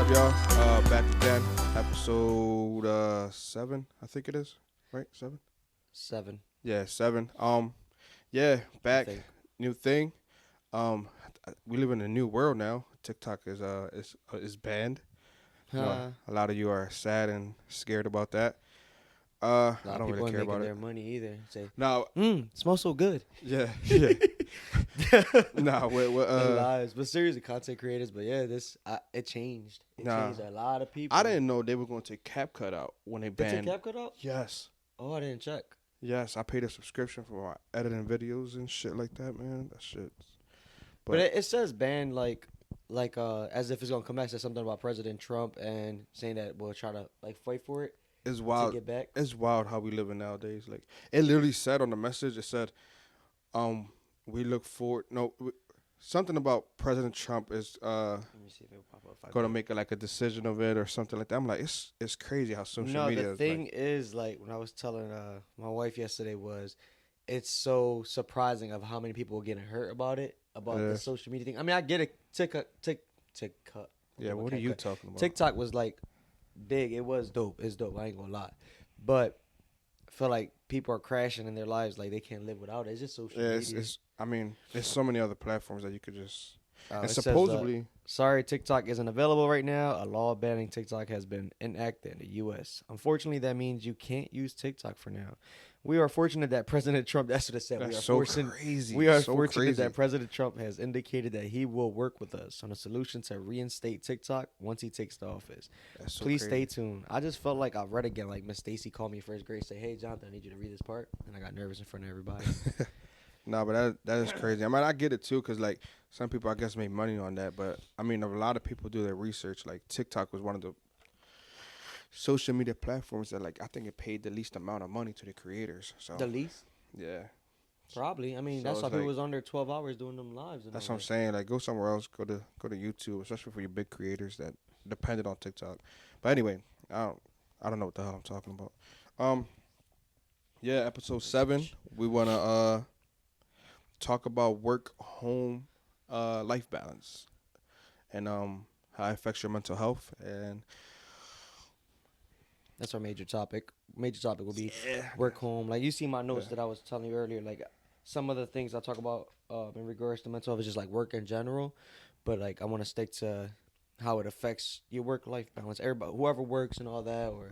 up, y'all? Back again, episode 7, I think it is, right? 7. 7. Yeah, 7. Yeah, back, Think. new thing. We live in a new world now. TikTok is banned. You know, a lot of you are sad and scared about that. A I lot of don't people really care ain't making about their it. money either. Say, Now, smells so good. yeah. Nah, The lives, but seriously, content creators. But yeah, it changed. It changed a lot of people. I didn't know they were going to take CapCut out when they They banned. took CapCut out? Yes. Oh, I didn't check. Yes, I paid a subscription for editing videos and shit like that, man. That shit. But it says banned like as if it's gonna come back. It says something about President Trump and saying that we'll try to fight for it. It's wild. To get back. It's wild how we live in nowadays. Like it literally said on the message, it said, we look forward. No, something about President Trump is Let me see if it will pop up. gonna make a decision of it or something like that. I'm like, it's crazy how social media. No, the thing is when I was telling my wife yesterday was, it's so surprising of how many people are getting hurt about it, about the social media thing. I mean, I get it. TikTok. Yeah, what are you talking about? TikTok was big. It was dope. It's dope. I ain't gonna lie, but I feel like people are crashing in their lives like they can't live without it. It's just social media. I mean, there's so many other platforms that you could just. And supposedly, sorry, TikTok isn't available right now. A law banning TikTok has been enacted in the U.S. Unfortunately, that means you can't use TikTok for now. We are fortunate that President Trump, that's what it said. That's crazy. We are so fortunate crazy. that President Trump has indicated that he will work with us on a solution to reinstate TikTok once he takes the office. Please stay tuned. I just felt like I read again, like Miss Stacy called me first grade, say, "Hey, Jonathan, I need you to read this part." And I got nervous in front of everybody. No, but that is crazy. I mean, I get it too, because like some people I guess make money on that, but I mean, a lot of people do their research. Like TikTok was one of the social media platforms that I think it paid the least amount of money to the creators. So The least? Yeah. Probably. I mean, So that's why it's people was on there 12 hours doing them lives. That's what I'm saying. Like, go somewhere else. Go to YouTube, especially for your big creators that depended on TikTok. But anyway, I don't know what the hell I'm talking about. Yeah, episode 7. We wanna talk about work-home life balance and how it affects your mental health. And that's our major topic. Major topic will be work home. Like you see my notes that I was telling you earlier. Like some of the things I talk about in regards to mental health is just like work in general, but like I want to stick to how it affects your work-life balance. Everybody, whoever works and all that, or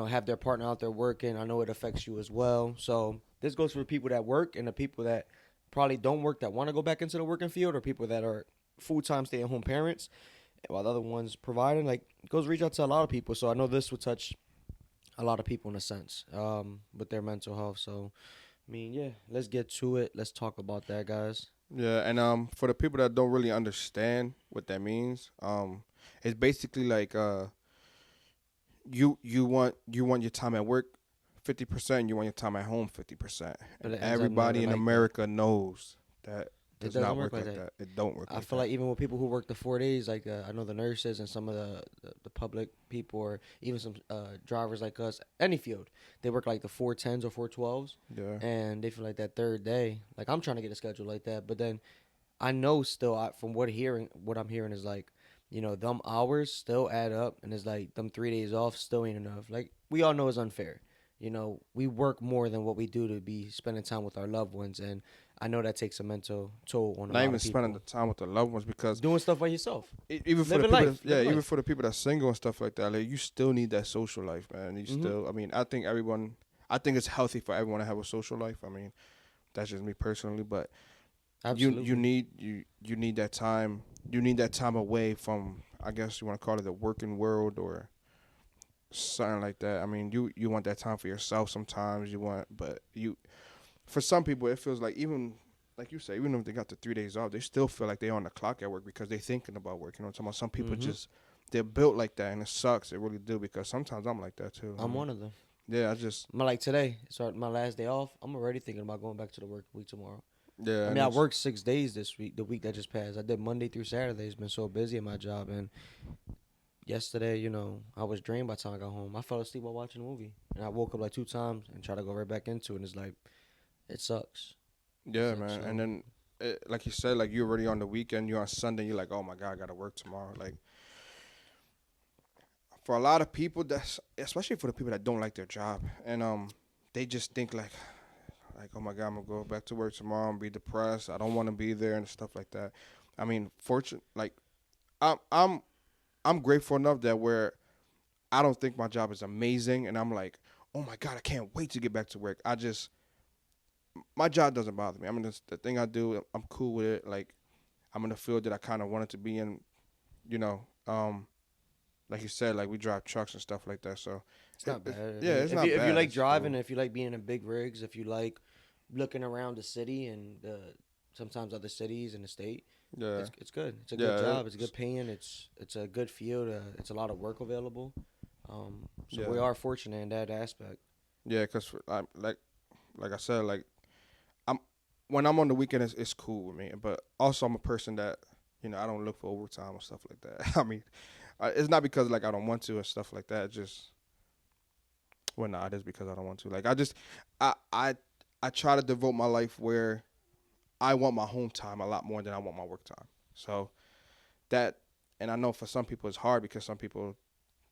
have their partner out there working. I know it affects you as well. So this goes for people that work and the people that probably don't work that want to go back into the working field, or people that are full-time stay-at-home parents, while the other ones providing. Like it goes reach out to a lot of people. So I know this will touch a lot of people in a sense with their mental health. So, I mean, yeah, let's get to it. Let's talk about that, guys. Yeah, and for the people that don't really understand what that means, it's basically like you want your time at work 50%, you want your time at home 50%. And everybody in America knows that it does not work like that. It don't work like that. I feel like even with people who work the 4 days, like I know the nurses and some of the public people, or even some drivers like us, any field, they work like the 410s or 412s. Yeah. And they feel like that third day, like I'm trying to get a schedule like that. But then I know still from what I'm hearing is like, them hours still add up, and it's like them 3 days off still ain't enough. Like we all know it's unfair. We work more than what we do to be spending time with our loved ones, and I know that takes a mental toll on a lot of people. Not even spending the time with the loved ones, because doing stuff by yourself. Even for the people, even for the people that's single and stuff like that, like you still need that social life, man. You still, I mean, I think it's healthy for everyone to have a social life. I mean, that's just me personally, but absolutely, you need that time. You need that time away from, I guess you want to call it the working world or something like that. I mean, you want that time for yourself sometimes. For some people, it feels like, even like you say, even if they got the 3 days off, they still feel like they're on the clock at work because they're thinking about work. You know what I'm talking about? Some people they're built like that, and it sucks. It really do, because sometimes I'm like that too. I'm one of them. Yeah, like today, my last day off. I'm already thinking about going back to the work week tomorrow. Yeah, I mean, I worked 6 days this week, the week that just passed. I did Monday through Saturday. It's been so busy at my job, and yesterday, I was drained by the time I got home. I fell asleep while watching a movie, and I woke up like 2 times and tried to go right back into it, and it's like, it sucks. Yeah, man. And then, like you said, like you're already on the weekend, you're on Sunday, you're like, oh my God, I got to work tomorrow. Like, for a lot of people, that's especially for the people that don't like their job, and they just think like, oh my God, I'm gonna go back to work tomorrow and be depressed. I don't want to be there and stuff like that. I mean, like I'm I'm I'm grateful enough that where I don't think my job is amazing, and I'm like, oh my God, I can't wait to get back to work. I just my job doesn't bother me. I mean, the thing I do, I'm cool with it. Like I'm in the field that I kind of wanted to be in. You know, like you said, like we drive trucks and stuff like that. So It's not bad. I yeah, mean, it's not if you bad. like It's driving, cool. if you like being in big rigs, if you like looking around the city and sometimes other cities in the state, Yeah, it's good. It's a good yeah, job. It's a good paying. It's a good field. It's a lot of work available. So we yeah, are fortunate in that aspect. yeah. Cause like I said, like I'm when I'm on the weekend, it's cool with me. But also, I'm a person that I don't look for overtime or stuff like that. I mean, it's not because like I don't want to and stuff like that. Just well, nah, it is because I don't want to. Like I just I I I try to devote my life where I want my home time a lot more than I want my work time. So that, and I know for some people it's hard because some people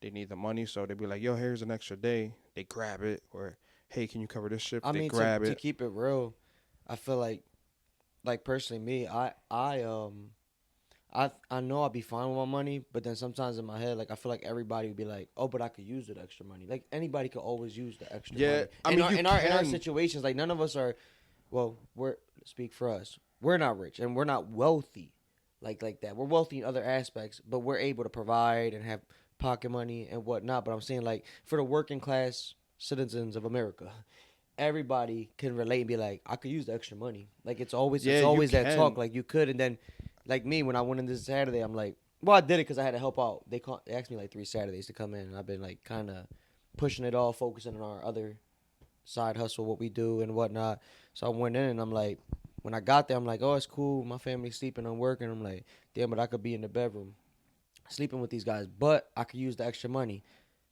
they need the money, so they be like, "Yo, here's an extra day." They grab it, or "Hey, can you cover this shift?" I They mean, grab to it. keep it real, I feel like personally me, I know I'll be fine with my money, but then sometimes in my head, like I feel like everybody would be like, "Oh, but I could use that extra money." Like anybody could always use the extra Yeah, money. I mean you In our can. situations, like none of us are. Well, we're speak for us. We're not rich and we're not wealthy, like that. We're wealthy in other aspects, but we're able to provide and have pocket money and whatnot. But I'm saying like for the working class citizens of America, everybody can relate and be like, I could use the extra money. Like it's Yeah, you always that talk. can. Like you could, and then like me when I went in this Saturday, I'm like, well, I did it because I had to help out. They asked me like 3 Saturdays to come in, and I've been like kind of pushing it all, focusing on our other side hustle, what we do and whatnot. So I went in and I'm like, when I got there, I'm like, oh, it's cool. My family's sleeping, I'm working. I'm like, damn, but I could be in the bedroom sleeping with these guys, but I could use the extra money.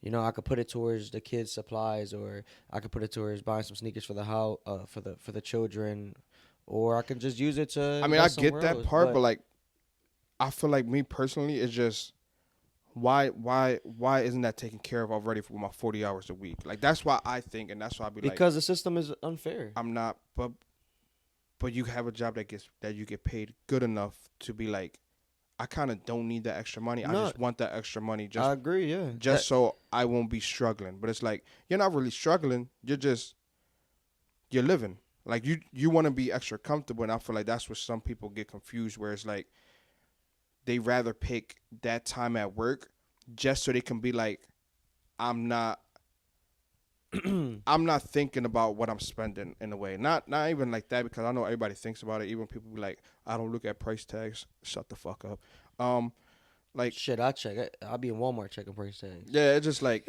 You know, I could put it towards the kids' supplies, or I could put it towards buying some sneakers for the house, for the children, or I can just use it to I mean, I invest get somewhere that else. part, but But like I feel like me personally, it's just why isn't that taken care of already for my 40 hours a week? Like that's why I think, and that's why I be like, because the system is unfair. I'm not, but you have a job that you get paid good enough to be like, I kind of don't need that extra money. I No, just want that extra money I agree. Yeah, just so I won't be struggling. But it's like you're not really struggling. You're living. Like you want to be extra comfortable, and I feel like that's where some people get confused. Where it's like they rather pick that time at work just so they can be like, I'm not I'm not thinking about what I'm spending in a way. Not even like that because I know everybody thinks about it. Even people be like, I don't look at price tags. Shut the fuck up. Like shit. I check. I'll be in Walmart checking price tags. yeah, it's just like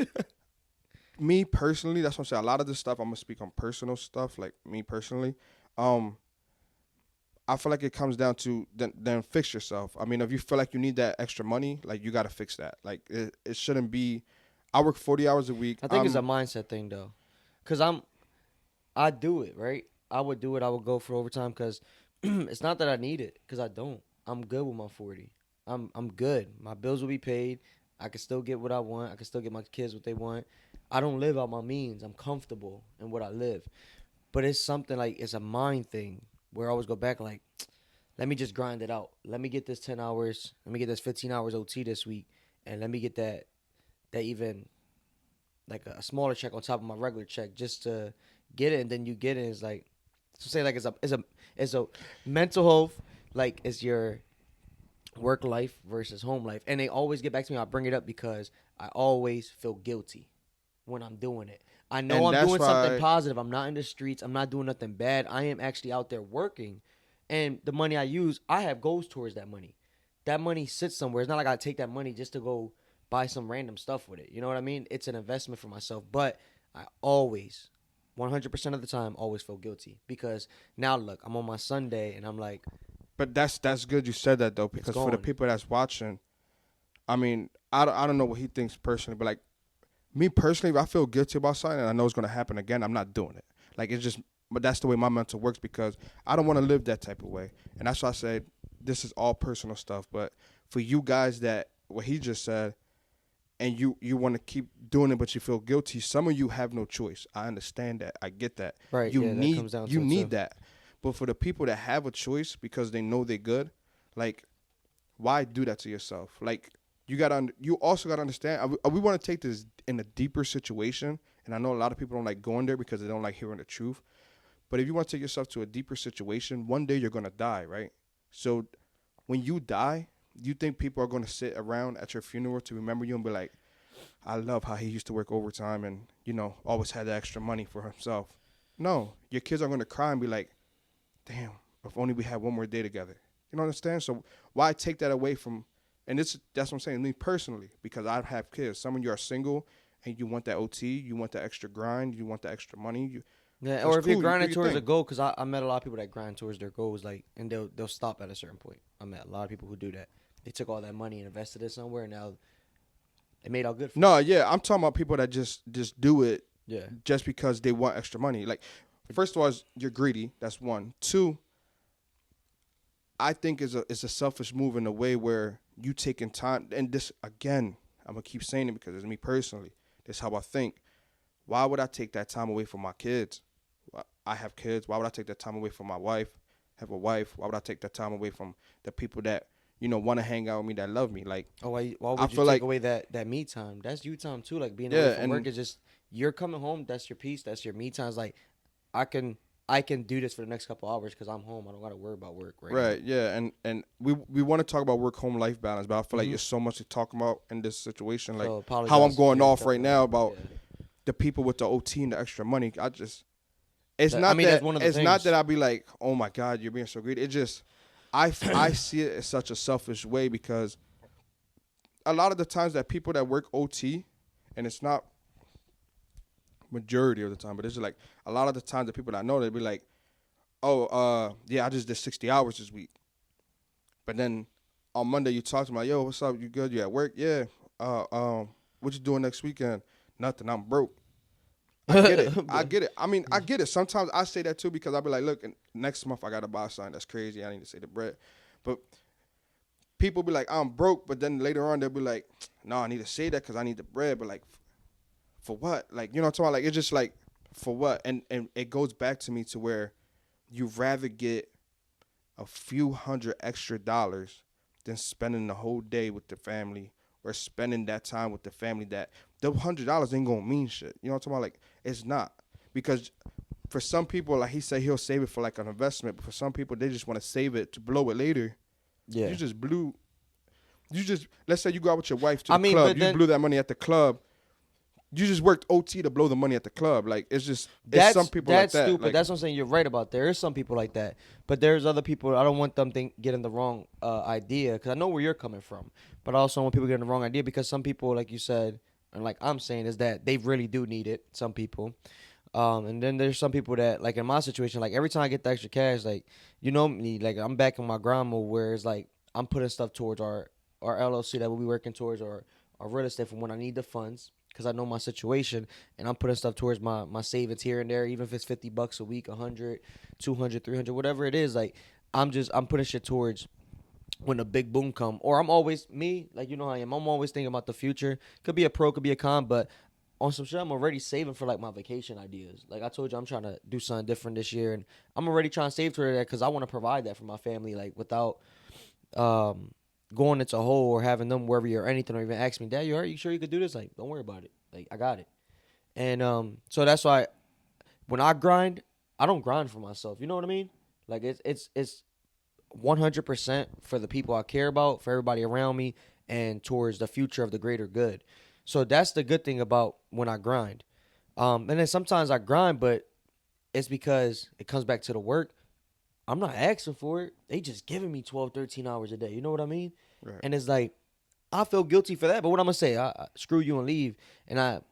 me personally. That's what I'm saying. A lot of this stuff I'm gonna speak on personal stuff. Like me personally, um, I feel like it comes down to then fix yourself. I mean, if you feel like you need that extra money, like you gotta fix that. Like it shouldn't be. I work 40 hours a week. I think it's a mindset thing though, cause I do it right. I would do it. I would go for overtime because it's not that I need it, cause I don't. I'm good with my 40. I'm good. My bills will be paid. I can still get what I want. I can still get my kids what they want. I don't live out my means. I'm comfortable in what I live. But it's something like it's a mind thing where I always go back like, let me just grind it out. Let me get this 10 hours. Let me get this 15 hours OT this week, and let me get that even like a smaller check on top of my regular check just to get it. And then you get it. It's like so say like it's a mental health like it's your work life versus home life. And they always get back to me. I bring it up because I always feel guilty when I'm doing it. I know and I'm that's doing something why positive. I'm not in the streets. I'm not doing nothing bad. I am actually out there working. And the money I use, I have goals towards that money. That money sits somewhere. It's not like I take that money just to go buy some random stuff with it. You know what I mean? It's an investment for myself. But I always, 100% of the time, always feel guilty. Because now look, I'm on my Sunday and I'm like, but that's good you said that though it's because for the gone. people that's watching, I mean, I don't know what he thinks personally, but like me personally, if I feel guilty about something and I know it's gonna happen again, I'm not doing it. Like it's just, but that's the way my mental works because I don't want to live that type of way, and that's why I said this is all personal stuff. But for you guys that what he just said, and you want to keep doing it, but you feel guilty. Some of you have no choice. I understand that. I get that. Right. You Yeah, that need comes down you to it too. need that. But for the people that have a choice because they know they're good, like, why do that to yourself? Like, you also gotta understand. We want to take this in a deeper situation, and I know a lot of people don't like going there because they don't like hearing the truth. But if you want to take yourself to a deeper situation, one day you're gonna die, right? So when you die, you think people are gonna sit around at your funeral to remember you and be like, I love how he used to work overtime and, always had the extra money for himself. No, your kids are gonna cry and be like, damn, if only we had one more day together. You know understand? So why take that away from, and that's what I'm saying, me personally, because I have kids. Some of you are single and you want that OT, you want that extra grind, you want the extra money. Yeah, That's or if you're cool. You do grinding your towards a thing. goal, because I met a lot of people that grind towards their goals, like, and they'll stop at a certain point. I met a lot of people who do that. They took all that money and invested it somewhere, and now it made all good for them. No, yeah, I'm talking about people that just do it Yeah. just because they want extra money. Like, first of all, you're greedy. That's one. Two, I think it's a selfish move in a way where you taking time. And this again, I'm gonna keep saying it because it's me personally. This is how I think. Why would I take that time away from my kids? I have kids. Why would I take that time away from my wife? Have a wife. Why would I take that time away from the people that want to hang out with me, that love me? Like, Oh, why I would you feel take like, away that me time? That's you time too. Like being away yeah, from work and is just you're coming home. That's your peace. That's your me time. It's like I can do this for the next couple hours because I'm home. I don't gotta worry about work right now. right, yeah, and we want to talk about work home life balance, but I feel like Hmm. there's so much to talk about in this situation. Like So how I'm apologize going for off right jumping now over. about Yeah. the people with the OT and the extra money. It's I not mean, that's that one of the it's not things. that I be like, oh my God, you're being so greedy. It just I see it as such a selfish way because a lot of the times that people that work OT, and it's not majority of the time, but it's just like a lot of the times the people that I know, they be like, oh, yeah, I just did 60 hours this week. But then on Monday you talk to me like, yo, what's up? You good? You at work? Yeah. What you doing next weekend? Nothing. I'm broke. I get it. I get it. I mean, I get it. Sometimes I say that too because I be like, look, next month I gotta buy something that's crazy. I need to save the bread. But people be like, I'm broke. But then later on they'll be like, no, I need to say that because I need the bread. But like, for what? Like, you know what I'm talking about? Like, it's just like, for what? And it goes back to me to where you'd rather get a few hundred extra dollars than spending the whole day with the family or spending that time with the family that the $100 ain't gonna mean shit. You know what I'm talking about? Like, it's not. Because for some people, like he said, he'll save it for like an investment, but for some people they just want to save it to blow it later. Yeah. You just blew let's say you go out with your wife to I the mean, club, but you then blew that money at the club. You just worked OT to blow the money at the club. Like, it's some people like that's that. stupid. Like, That's what I'm saying. You're right about there is some people like that, but there's other people. I don't want them getting the wrong idea because I know where you're coming from, but I also want people getting the wrong idea because some people, like you said, and like I'm saying, is that they really do need it. Some people, and then there's some people that, like in my situation, like every time I get the extra cash, like me, like I'm back in my grind mode where it's like I'm putting stuff towards our LLC that we'll be working towards or our real estate from when I need the funds because I know my situation and I'm putting stuff towards my savings here and there, even if it's $50 a week, 100, 200, 300, whatever it is. Like I'm putting shit towards when the big boom come. Or I'm always me, like how I am. I'm always thinking about the future. Could be a pro, could be a con, but on some shit, I'm already saving for like my vacation ideas. Like I told you, I'm trying to do something different this year, and I'm already trying to save for that because I want to provide that for my family, like without um going into a hole or having them worry or anything or even ask me, Dad, you sure you could do this? Like, don't worry about it. Like, I got it. And so that's why when I grind, I don't grind for myself. You know what I mean? Like it's 100% for the people I care about, for everybody around me, and towards the future of the greater good. So that's the good thing about when I grind. And then sometimes I grind, but it's because it comes back to the work. I'm not asking for it. They just giving me 12, 13 hours a day. You know what I mean? right. And it's like, I feel guilty for that. But what I'm going to say, screw you and leave. And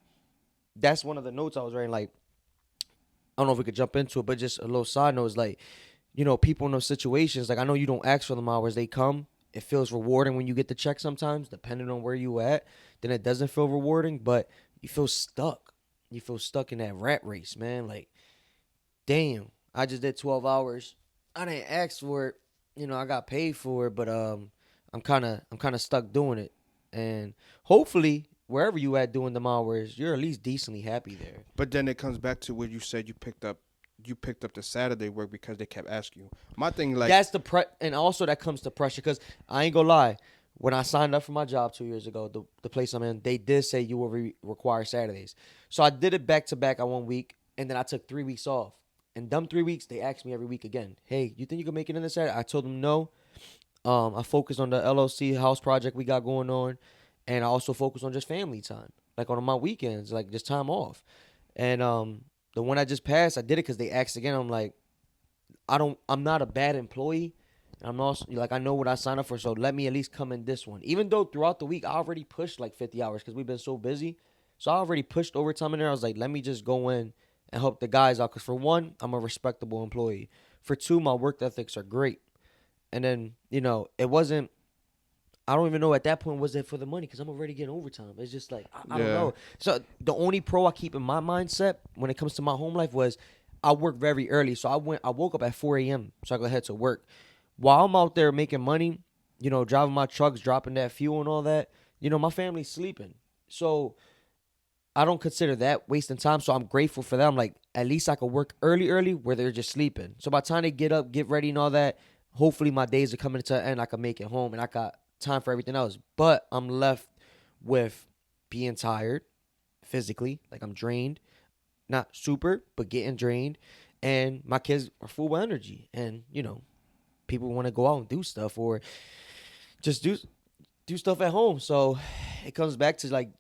that's one of the notes I was writing. Like, I don't know if we could jump into it, but just a little side note is like, people in those situations, like I know you don't ask for them hours, they come. It feels rewarding when you get the check sometimes, depending on where you at. Then it doesn't feel rewarding, but you feel stuck. You feel stuck in that rat race, man. Like, damn, I just did 12 hours. I didn't ask for it. I got paid for it, but I'm kind of stuck doing it. And hopefully wherever you at doing them hours, you're at least decently happy there. But then it comes back to what you said. You picked up the Saturday work because they kept asking you. My thing, like, That's and also that comes to pressure because I ain't gonna lie. When I signed up for my job 2 years ago, the place I'm in, they did say you will require Saturdays. So I did it back to back on 1 week, and then I took 3 weeks off. And them 3 weeks, they asked me every week again, hey, you think you can make it in this Saturday? I told them no. I focused on the LLC house project we got going on, and I also focused on just family time, like on my weekends, like just time off. And the one I just passed, I did it because they asked again. I'm like, I'm not a bad employee. I'm also like, I know what I signed up for, so let me at least come in this one. Even though throughout the week I already pushed like 50 hours because we've been so busy, so I already pushed overtime in there. I was like, let me just go in and help the guys out because for one, I'm a respectable employee. For two, my work ethics are great. And then it wasn't. I don't even know at that point was it for the money because I'm already getting overtime. It's just like I don't know. So the only pro I keep in my mindset when it comes to my home life was I work very early. So I woke up at 4 a.m. so I could head to work. While I'm out there making money, driving my trucks, dropping that fuel and all that, my family's sleeping. So I don't consider that wasting time. So I'm grateful for that. I'm like, at least I could work early where they're just sleeping. So by the time they get up, get ready and all that, hopefully my days are coming to an end. I can make it home and I got time for everything else. But I'm left with being tired physically. Like I'm drained. Not super, but getting drained. And my kids are full of energy. And, people want to go out and do stuff or just do stuff at home. So it comes back to like,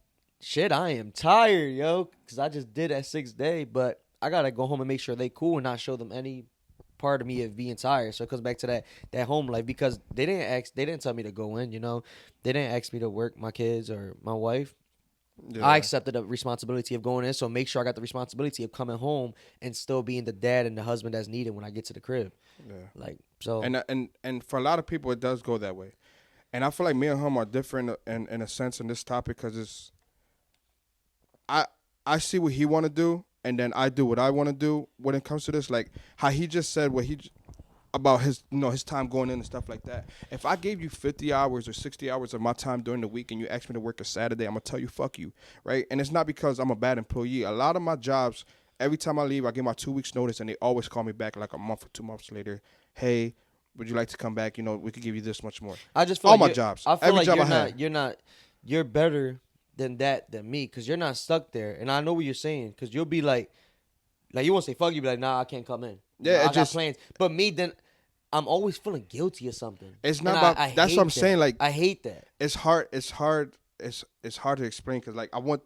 shit, I am tired, yo, because I just did that 6th day, but I got to go home and make sure they cool and not show them any part of me of being tired. So it comes back to that home life because they didn't tell me to go in, They didn't ask me to work my kids or my wife. Yeah. I accepted the responsibility of going in, so make sure I got the responsibility of coming home and still being the dad and the husband that's needed when I get to the crib. Yeah. Like so. And for a lot of people, it does go that way. And I feel like me and him are different in a sense in this topic because I see what he want to do, and then I do what I want to do when it comes to this. Like how he just said about his his time going in and stuff like that. If I gave you 50 hours or 60 hours of my time during the week and you asked me to work a Saturday, I'm going to tell you, fuck you, right? And it's not because I'm a bad employee. A lot of my jobs, every time I leave, I give my 2 weeks notice, and they always call me back like a month or 2 months later. Hey, would you like to come back? We could give you this much more. I just feel all like my jobs. I feel every like job you're better than me because you're not stuck there. And I know what you're saying because you'll be like you won't say fuck you, be like, nah, I can't come in. Yeah, I got plans. But me, then I'm always feeling guilty or something. It's not about. That's what I'm saying. Like I hate that. It's hard. It's hard to explain because like I want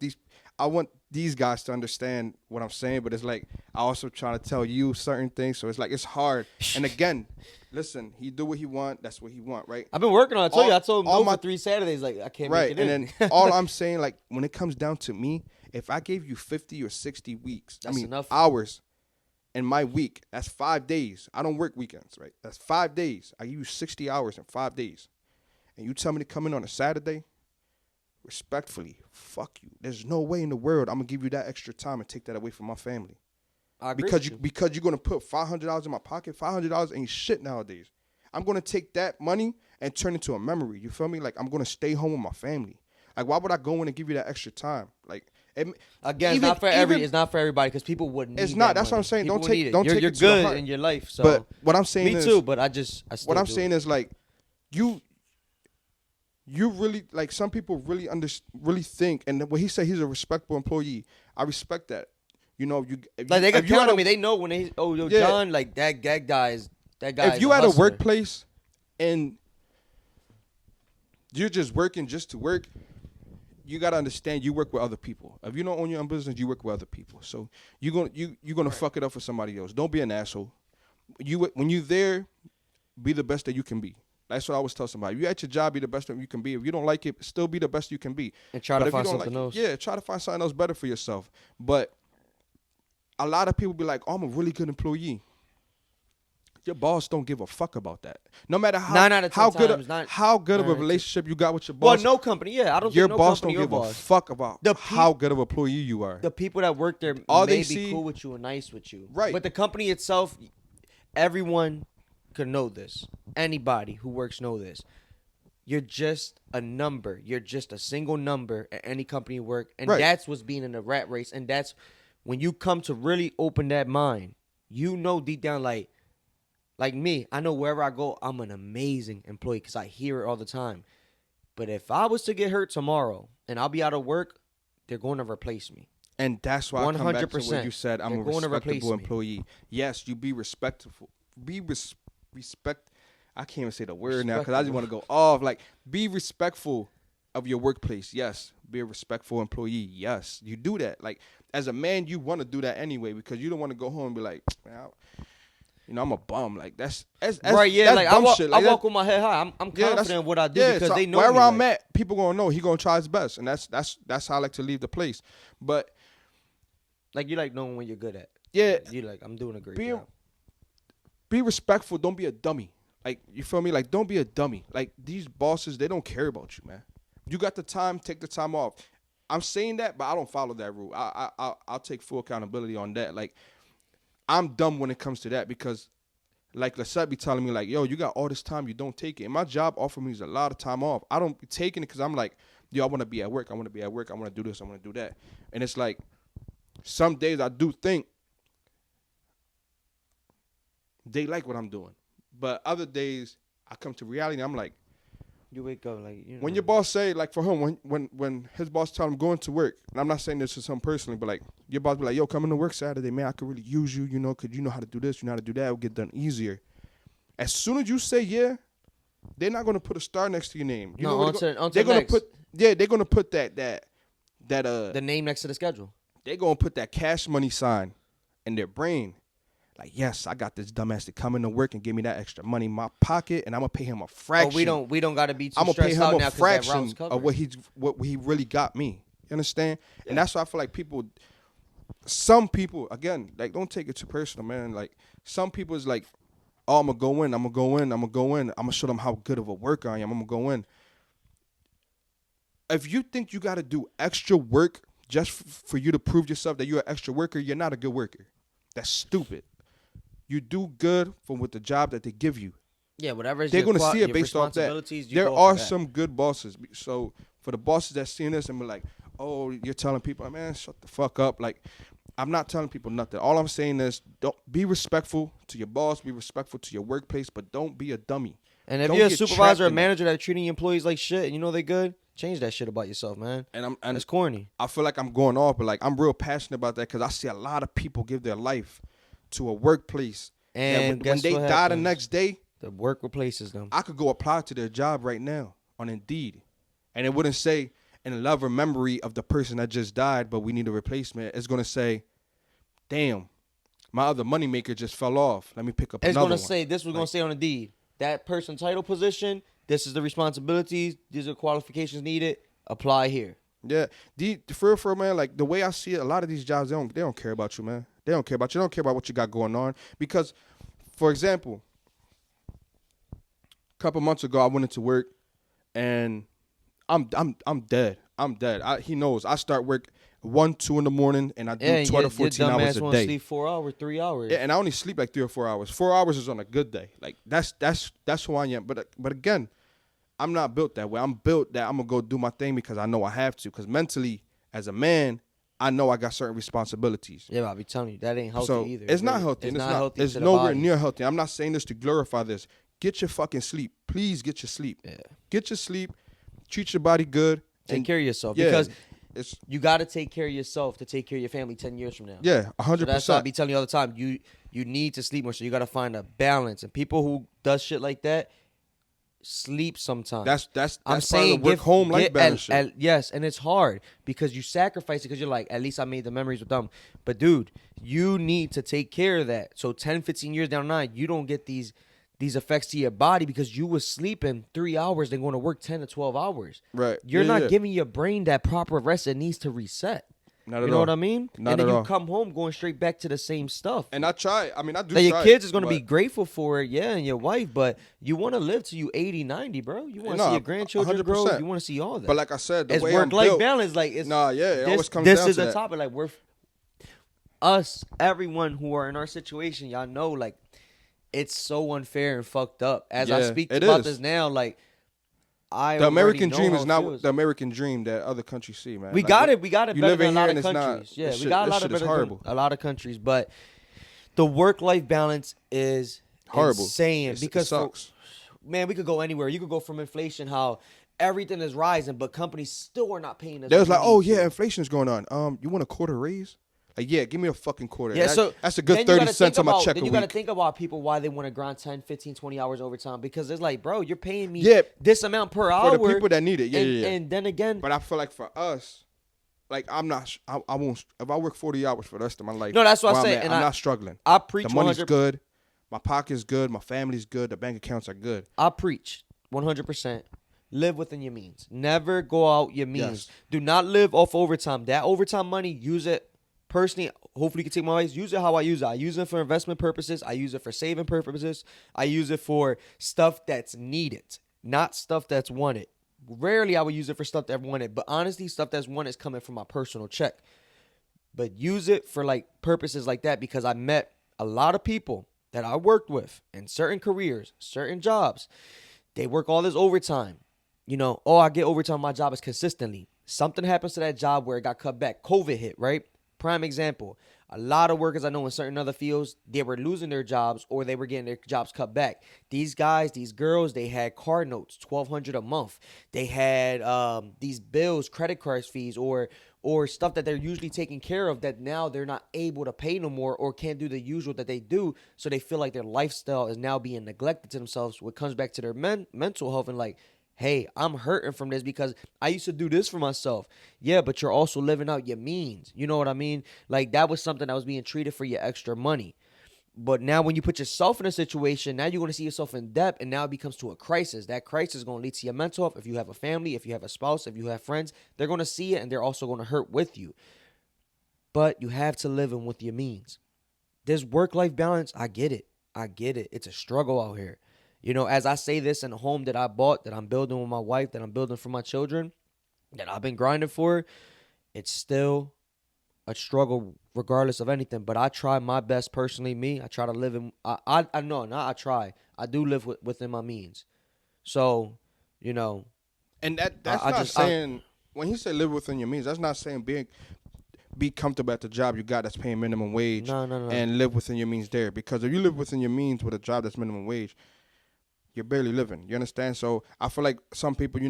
these guys to understand what I'm saying, but it's like I also trying to tell you certain things, so it's like it's hard. And again, listen, he do what he want. That's what he want, right? I've been working on it. I told him no for 3 Saturdays. Like I can't make it in. And then all I'm saying, like when it comes down to me, if I gave you 50 or 60 weeks, that's enough hours. In my week, that's 5 days. I don't work weekends, right? That's 5 days. I use 60 hours in 5 days. And you tell me to come in on a Saturday? Respectfully, fuck you. There's no way in the world I'm going to give you that extra time and take that away from my family. I agree because you're going to put $500 in my pocket. $500 ain't shit nowadays. I'm going to take that money and turn it into a memory. You feel me? Like, I'm going to stay home with my family. Like, why would I go in and give you that extra time? Like, again, it's not for everybody because people wouldn't. It's not. That's money. what I'm saying. People don't take it you're to good the heart. in your life. So. But what I'm saying is, me too. But I what I'm saying is like, you really like some people really think, and when he said he's a respectable employee, I respect that. They can count on me. They know when John, like that guy is. If you at a workplace and you're just working just to work, you gotta understand you work with other people. If you don't own your own business, you work with other people. So you're gonna fuck it up for somebody else. Don't be an asshole. When you there, be the best that you can be. That's what I always tell somebody. You at your job, be the best that you can be. If you don't like it, still be the best you can be. And try to find something else. Yeah, try to find something else better for yourself. But a lot of people be like, "Oh, I'm a really good employee." Your boss don't give a fuck about that. No matter how good of a relationship you got with your boss. Well, no company, yeah. I don't your think boss don't give a fuck about how good of an employee you are. The people that work there may be cool with you and nice with you. Right. But the company itself, everyone could know this. Anybody who works know this. you're just a number. You're just a single number at any company you work. And Right. that's what's being in the rat race. And that's when you come to really open that mind, you know deep down, like me, I know wherever I go, I'm an amazing employee because I hear it all the time. But if I was to get hurt tomorrow and I'll be out of work, they're going to replace me. And that's why I come back to what you said. I'm They're a going to replace respectable me. employee. Yes, you be respectful. Respect. I can't even say the word now because I just want to go off. Like, be respectful of your workplace. Yes. Be a respectful employee. Yes. You do that. Like, as a man, you want to do that anyway because you don't want to go home and be like, man, I'm a bum. Like, that's right, yeah. That's like, bum I walk, shit. Like, I walk with my head high. I'm confident in what I do because so they know wherever me. I'm at, people going to know he going to try his best. And that's how I like to leave the place. But, like, you like knowing what you're good at. yeah. You like, I'm doing a great job. Be respectful. Don't be a dummy. Like, you feel me? Like, don't be a dummy. Like, these bosses, they don't care about you, man. You got the time, take the time off. I'm saying that, but I don't follow that rule. I'll take full accountability on that. Like, I'm dumb when it comes to that because, like, Lissette be telling me, like, yo, you got all this time, you don't take it. And my job offered me a lot of time off. I don't be taking it because I'm like, yo, I want to be at work. I want to be at work. I want to do this. I want to do that. And it's like, some days I do think they like what I'm doing. But other days, I come to reality, and I'm like, you wake up like, you know. When your boss say, like, for him, when his boss tell him going to work, and I'm not saying this to him personally, but, like, your boss be like, yo, come into work Saturday, man, I could really use you, you know, because you know how to do this, you know how to do that, it'll get done easier. As soon as you say yeah, they're not going to put a star next to your name. You know what they're going to put? Yeah, they're going to put the name next to the schedule. They're going to put that cash money sign in their brain. Like, yes, I got this dumbass to come into work and give me that extra money in my pocket, and I'm gonna pay him a fraction. Oh, we don't gotta be too I'm gonna pay stressed out him now a fraction that of what he really got me. You understand? Yeah. And that's why I feel like some people, again, like, don't take it too personal, man. Like, some people is like, oh, I'm gonna show them how good of a worker I am. I'm gonna go in. If you think you gotta do extra work just for you to prove yourself that you're an extra worker, you're not a good worker. That's stupid. You do good with the job that they give you. Yeah, whatever. They're going to see it based off that. There are some good bosses. So for the bosses that see this and be like, oh, you're telling people, man, shut the fuck up. Like, I'm not telling people nothing. All I'm saying is, don't be respectful to your boss, be respectful to your workplace, but don't be a dummy. And if you're a supervisor or manager that's treating your employees like shit and you know they're good, change that shit about yourself, man. And it's corny. I feel like I'm going off, but, like, I'm real passionate about that because I see a lot of people give their life to a workplace, and when they die the next day, the work replaces them. I could go apply to their job right now on Indeed, and it wouldn't say in love or memory of the person that just died, but we need a replacement. It's gonna say, damn, my other moneymaker just fell off. Let me pick up another one. It's gonna say this was gonna say on Indeed, that person title position. This is the responsibilities. These are qualifications needed. Apply here. Yeah, for man, like, the way I see it, a lot of these jobs, they don't care about you, man. They don't care about you. They don't care about what you got going on. Because, for example, a couple months ago, I went into work, and I'm dead. I'm dead. He knows. I start work 1, 2 in the morning, and I do 12 to 14 hours a day. Sleep 4 hours, 3 hours. Yeah, and I only sleep like 3 or 4 hours. 4 hours is on a good day. Like, that's who I am. But again, I'm not built that way. I'm built that I'm gonna go do my thing because I know I have to. Because mentally, as a man, I know I got certain responsibilities. Yeah, but I'll be telling you, that ain't healthy either. It's not healthy. It's not healthy. It's nowhere near healthy. I'm not saying this to glorify this. Get your fucking sleep. Please get your sleep. Yeah. Get your sleep. Treat your body good. Take care of yourself. Because you got to take care of yourself to take care of your family 10 years from now. Yeah, 100%. So that's what I be telling you all the time. You need to sleep more, so you got to find a balance. And people who does shit like that, sleep sometimes. That's I'm saying work home life balance shit. Yes, and it's hard because you sacrifice it because you're like, at least I made the memories with them. But dude, you need to take care of that. So 10, 15 years down the line, you don't get these effects to your body because you was sleeping 3 hours then going to work 10 to 12 hours. Right. You're not giving your brain that proper rest it needs to reset. Not at all. You know what I mean? Not and then at you all. come home going straight back to the same stuff. And I try. I mean, I do like try. Your kids is going to be grateful for it, yeah, and your wife, but you want to live till you 80, 90, bro. You want to see your grandchildren 100%. Grow. You want to see all that. But like I said, the way work-life balance. Like, it's, it always comes down to that. This is a topic. Like, everyone who are in our situation, y'all know, like, it's so unfair and fucked up. As I speak about this now, like, I The already American know dream how is it not feels. the American dream that other countries see, man. We Like got it. We got it you better live than in a here lot and of it's not. countries. Yeah, This we shit, got a this lot shit of is better than horrible. a lot of countries. But the work-life balance is Horrible. insane It because sucks. man, we could go anywhere. You could go from inflation, how everything is rising, but companies still are not paying us They what was we like, oh need yeah, to. inflation's going on. You want a quarter raise? Like, yeah, give me a fucking quarter. Yeah, so That's a good then you 30 got to think cents on my about check then a you got to week. think about people why they want to grind 10, 15, 20 hours overtime because it's like, bro, you're paying me Yeah, this amount per for hour. the people that need it. Yeah, and, yeah, yeah. and then again, But I feel like for us, like I'm not. I won't. If I work 40 hours for the rest of my life, no, that's what where I I'm say. at, And I'm not struggling. I The preach money's 100. good. My pocket's good. My family's good. The bank accounts are good. I preach 100%. Live within your means. Never go out your means. Yes. Do not live off overtime. That overtime money, use it personally. Hopefully, you can take my advice. Use it how I use it. I use it for investment purposes. I use it for saving purposes. I use it for stuff that's needed, not stuff that's wanted. Rarely I would use it for stuff that wanted, but honestly, stuff that's wanted is coming from my personal check. But use it for like purposes like that because I met a lot of people that I worked with in certain careers, certain jobs. They work all this overtime. Oh, I get overtime on my job is consistently. Something happens to that job where it got cut back. COVID hit, right? Prime example. A lot of workers I know in certain other fields, they were losing their jobs or they were getting their jobs cut back. These guys, these girls, they had car notes, $1,200 a month. They had these bills, credit card fees, or stuff that they're usually taking care of that now they're not able to pay no more or can't do the usual that they do. So they feel like their lifestyle is now being neglected to themselves, what comes back to their mental health and like, hey, I'm hurting from this because I used to do this for myself. Yeah, but you're also living out your means. You know what I mean? Like that was something that was being treated for your extra money. But now when you put yourself in a situation, now you're going to see yourself in debt and now it becomes to a crisis. That crisis is going to lead to your mental health. If you have a family, if you have a spouse, if you have friends, they're going to see it and they're also going to hurt with you. But you have to live in with your means. This work-life balance, I get it. I get it. It's a struggle out here. As I say this in a home that I bought, that I'm building with my wife, that I'm building for my children, that I've been grinding for, it's still a struggle regardless of anything. But I try my best personally, me. I try to live in, I know, not I try. I do live within my means. So, And that's not saying, when he said live within your means, that's not saying be comfortable at the job you got that's paying minimum wage no. and live within your means there. Because if you live within your means with a job that's minimum wage, you're barely living. You understand? So I feel like some people,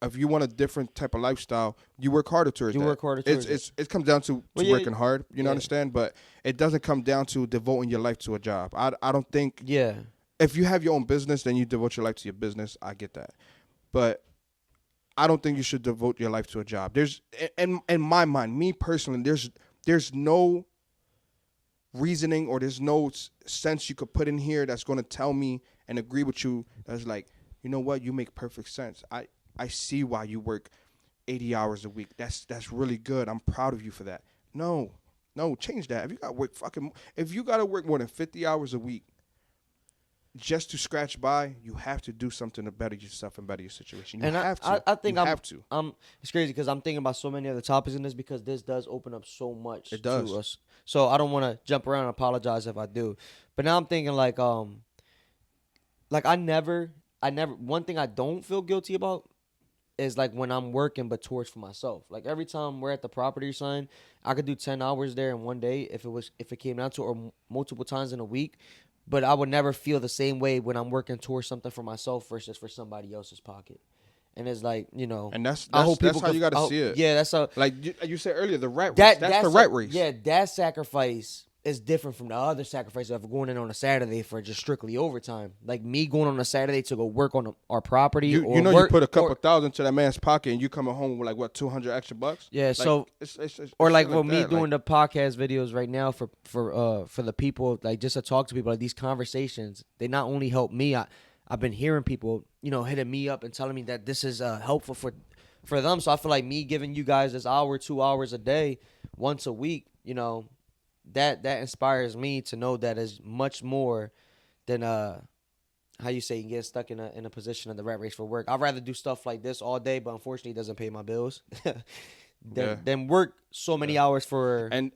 if you want a different type of lifestyle, you work harder towards that. You work harder towards it. It comes down to working hard. You yeah. understand? But it doesn't come down to devoting your life to a job. I don't think. Yeah. If you have your own business, then you devote your life to your business. I get that. But I don't think you should devote your life to a job. There's, in my mind, me personally, there's no reasoning or there's no sense you could put in here that's going to tell me and agree with you that's like, you know what, you make perfect sense. I see why you work 80 hours a week. That's really good. I'm proud of you for that. No, change that. If you got to work more than 50 hours a week just to scratch by, you have to do something to better yourself and better your situation. You have to. I think have to. It's crazy because I'm thinking about so many other topics in this because this does open up so much It does. to us. So I don't want to jump around and apologize if I do. But now I'm thinking like I never one thing I don't feel guilty about is like when I'm working but towards for myself. Like every time we're at the property sign, I could do 10 hours there in one day if it came down to it, or multiple times in a week. But I would never feel the same way when I'm working towards something for myself versus for somebody else's pocket. And it's like, and that's I hope how you got to see it. Yeah, that's how. Like you said earlier, the rat race. That's the rat race. Yeah, that sacrifice is different from the other sacrifice of going in on a Saturday for just strictly overtime. Like me going on a Saturday to go work on our property. You put a couple thousand to that man's pocket and you coming home with like what, 200 extra bucks. Yeah, like, so it's or like with me doing the podcast videos right now for the people, like just to talk to people, like these conversations, they not only help me. I've been hearing people, hitting me up and telling me that this is helpful for them. So I feel like me giving you guys this hour, 2 hours a day, once a week, that inspires me to know that is much more than how you say, get stuck in a position of the rat race for work. I'd rather do stuff like this all day, but unfortunately it doesn't pay my bills. than work so many hours for and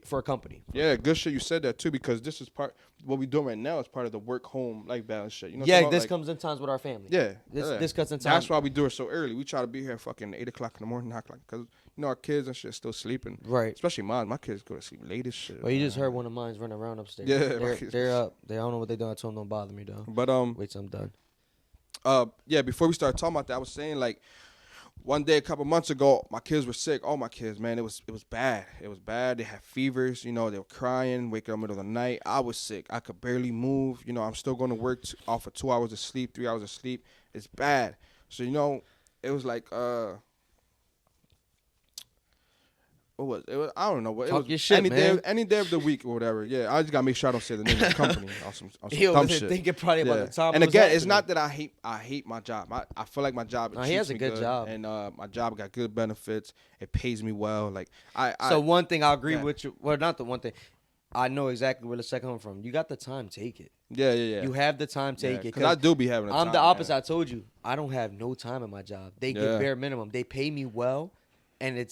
for a company. Yeah, good shit. You said that too, because this is part what we doing right now is part of the work home life balance shit. You know, Yeah, this comes in times with our family. Yeah, this cuts in time. That's why we do it so early. We try to be here fucking 8 o'clock in the morning, 9 o'clock, because our kids and shit still sleeping. Right. Especially mine. My kids go to sleep late as shit. Well, you just heard one of mine's running around upstairs. Yeah, they're up. They don't know what they're doing. I told them don't bother me though. But wait till I'm done. Yeah. Before we start talking about that, I was saying like. One day, a couple months ago, my kids were sick. All my kids, man, it was bad. It was bad. They had fevers. You know, they were crying, waking up in the middle of the night. I was sick. I could barely move. You know, I'm still going to work off of 2 hours of sleep, 3 hours of sleep. It's bad. So, you know, it was like, what was it? I don't know. It Talk was your shit, any day of the week or whatever. Yeah, I just gotta make sure I don't say the name of the company on some dumb shit. Thinking probably about the time. And again, it's not that I hate my job. I feel like my job. He has a good job, and my job got good benefits. It pays me well. Like So one thing I agree with you. Well, not the one thing. I know exactly where the second come from. You got the time, take it. Yeah. You have the time, take it. Because I do be having. I'm the opposite. I told you, I don't have no time in my job. They give bare minimum. They pay me well. And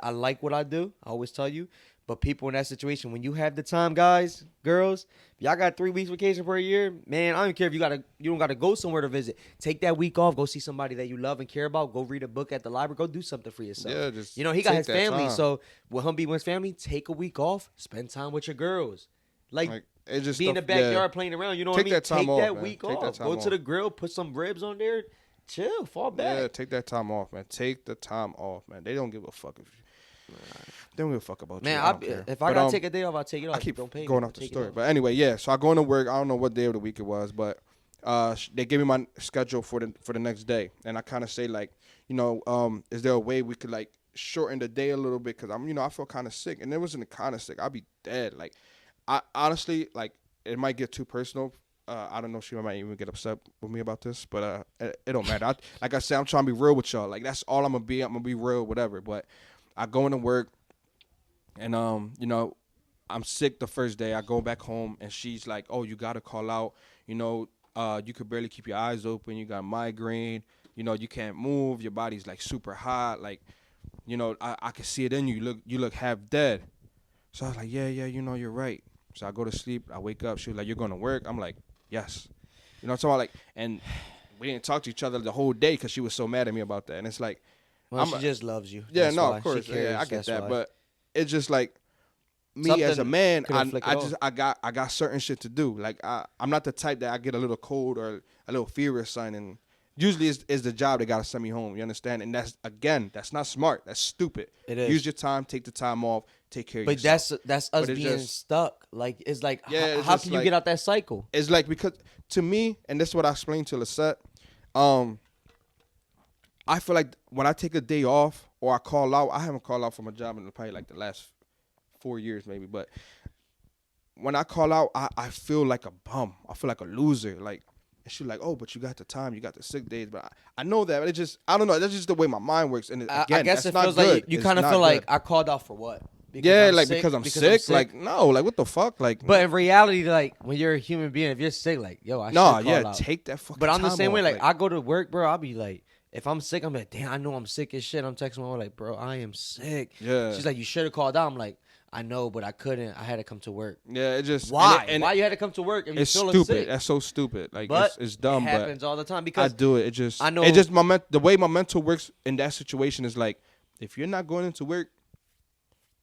I like what I do. I always tell you. But people in that situation, when you have the time, guys, girls, if y'all got 3 weeks vacation for a year, man, I don't care if you don't gotta go somewhere to visit. Take that week off. Go see somebody that you love and care about. Go read a book at the library. Go do something for yourself. Yeah, just he got his family. Time. So with him being with his family, take a week off. Spend time with your girls. Like it's just be in the backyard playing around. You know what I mean? Take that week off. Go to the grill. Put some ribs on there. Chill, fall back. Yeah, take that time off, man. Take the time off, man. They don't give a fuck if they don't give a fuck about you. Man, if I gotta take a day off, I'll take it off. I keep don't pay going me, off the story, but anyway, yeah. So I go into work. I don't know what day of the week it was, but they gave me my schedule for the next day, and I kind of say like, you know, is there a way we could like shorten the day a little bit? Because I feel kind of sick, and it wasn't kind of sick. I'd be dead. Like, I honestly like it might get too personal. I don't know if she might even get upset with me about this, but it don't matter. Like I said, I'm trying to be real with y'all. Like that's all I'm gonna be. I'm gonna be real, whatever. But I go into work, and you know, I'm sick the first day. I go back home, and she's like, "Oh, you gotta call out. You know, you could barely keep your eyes open. You got migraine. You know, you can't move. Your body's like super hot. Like, you know, I can see it in you. You look half dead." So I was like, "Yeah, you know, you're right." So I go to sleep. I wake up. She was like, "You're going to work?" I'm like, "Yes." You know what I'm talking about? Like, and we didn't talk to each other the whole day because she was so mad at me about that. And it's like, she just loves you. Yeah, that's no, why. of course. Cares, yeah, I get that. why. But it's just like me as a man, I got certain shit to do. Like I'm not the type that I get a little cold or a little fever or something. And usually it's the job that got to send me home. You understand? And that's not smart. That's stupid. It is. Use your time. Take the time off. Take care of yourself. But that's us being stuck. Like it's like how can you get out that cycle? It's like because to me, and this is what I explained to Lisette, I feel like when I take a day off or I call out, I haven't called out from a job in probably like the last 4 years maybe, but when I call out, I feel like a bum. I feel like a loser. Like, and she's like, "Oh, but you got the time, you got the sick days." But I know that, but it just, I don't know. That's just the way my mind works. And again, I guess that's it not feels good. like you kind of feel like I called out for what? Because I'm sick. Like, no, like what the fuck? Like, but in reality, like when you're a human being, if you're sick, like, yo, I should call out. Take that fucking. But I'm the same way. Like I go to work, bro. I'll be like, if I'm sick, I'm like, damn, I know I'm sick as shit. I'm texting my mom like, bro, I am sick. Yeah. She's like, you should have called out. I'm like, I know, but I couldn't. I had to come to work. Yeah, it just why? And why you had to come to work if it's you're stupid. sick? That's so stupid. Like, but it's dumb. It happens all the time because I do it. It just I know. It just the way my mental works in that situation is like, if you're not going into work,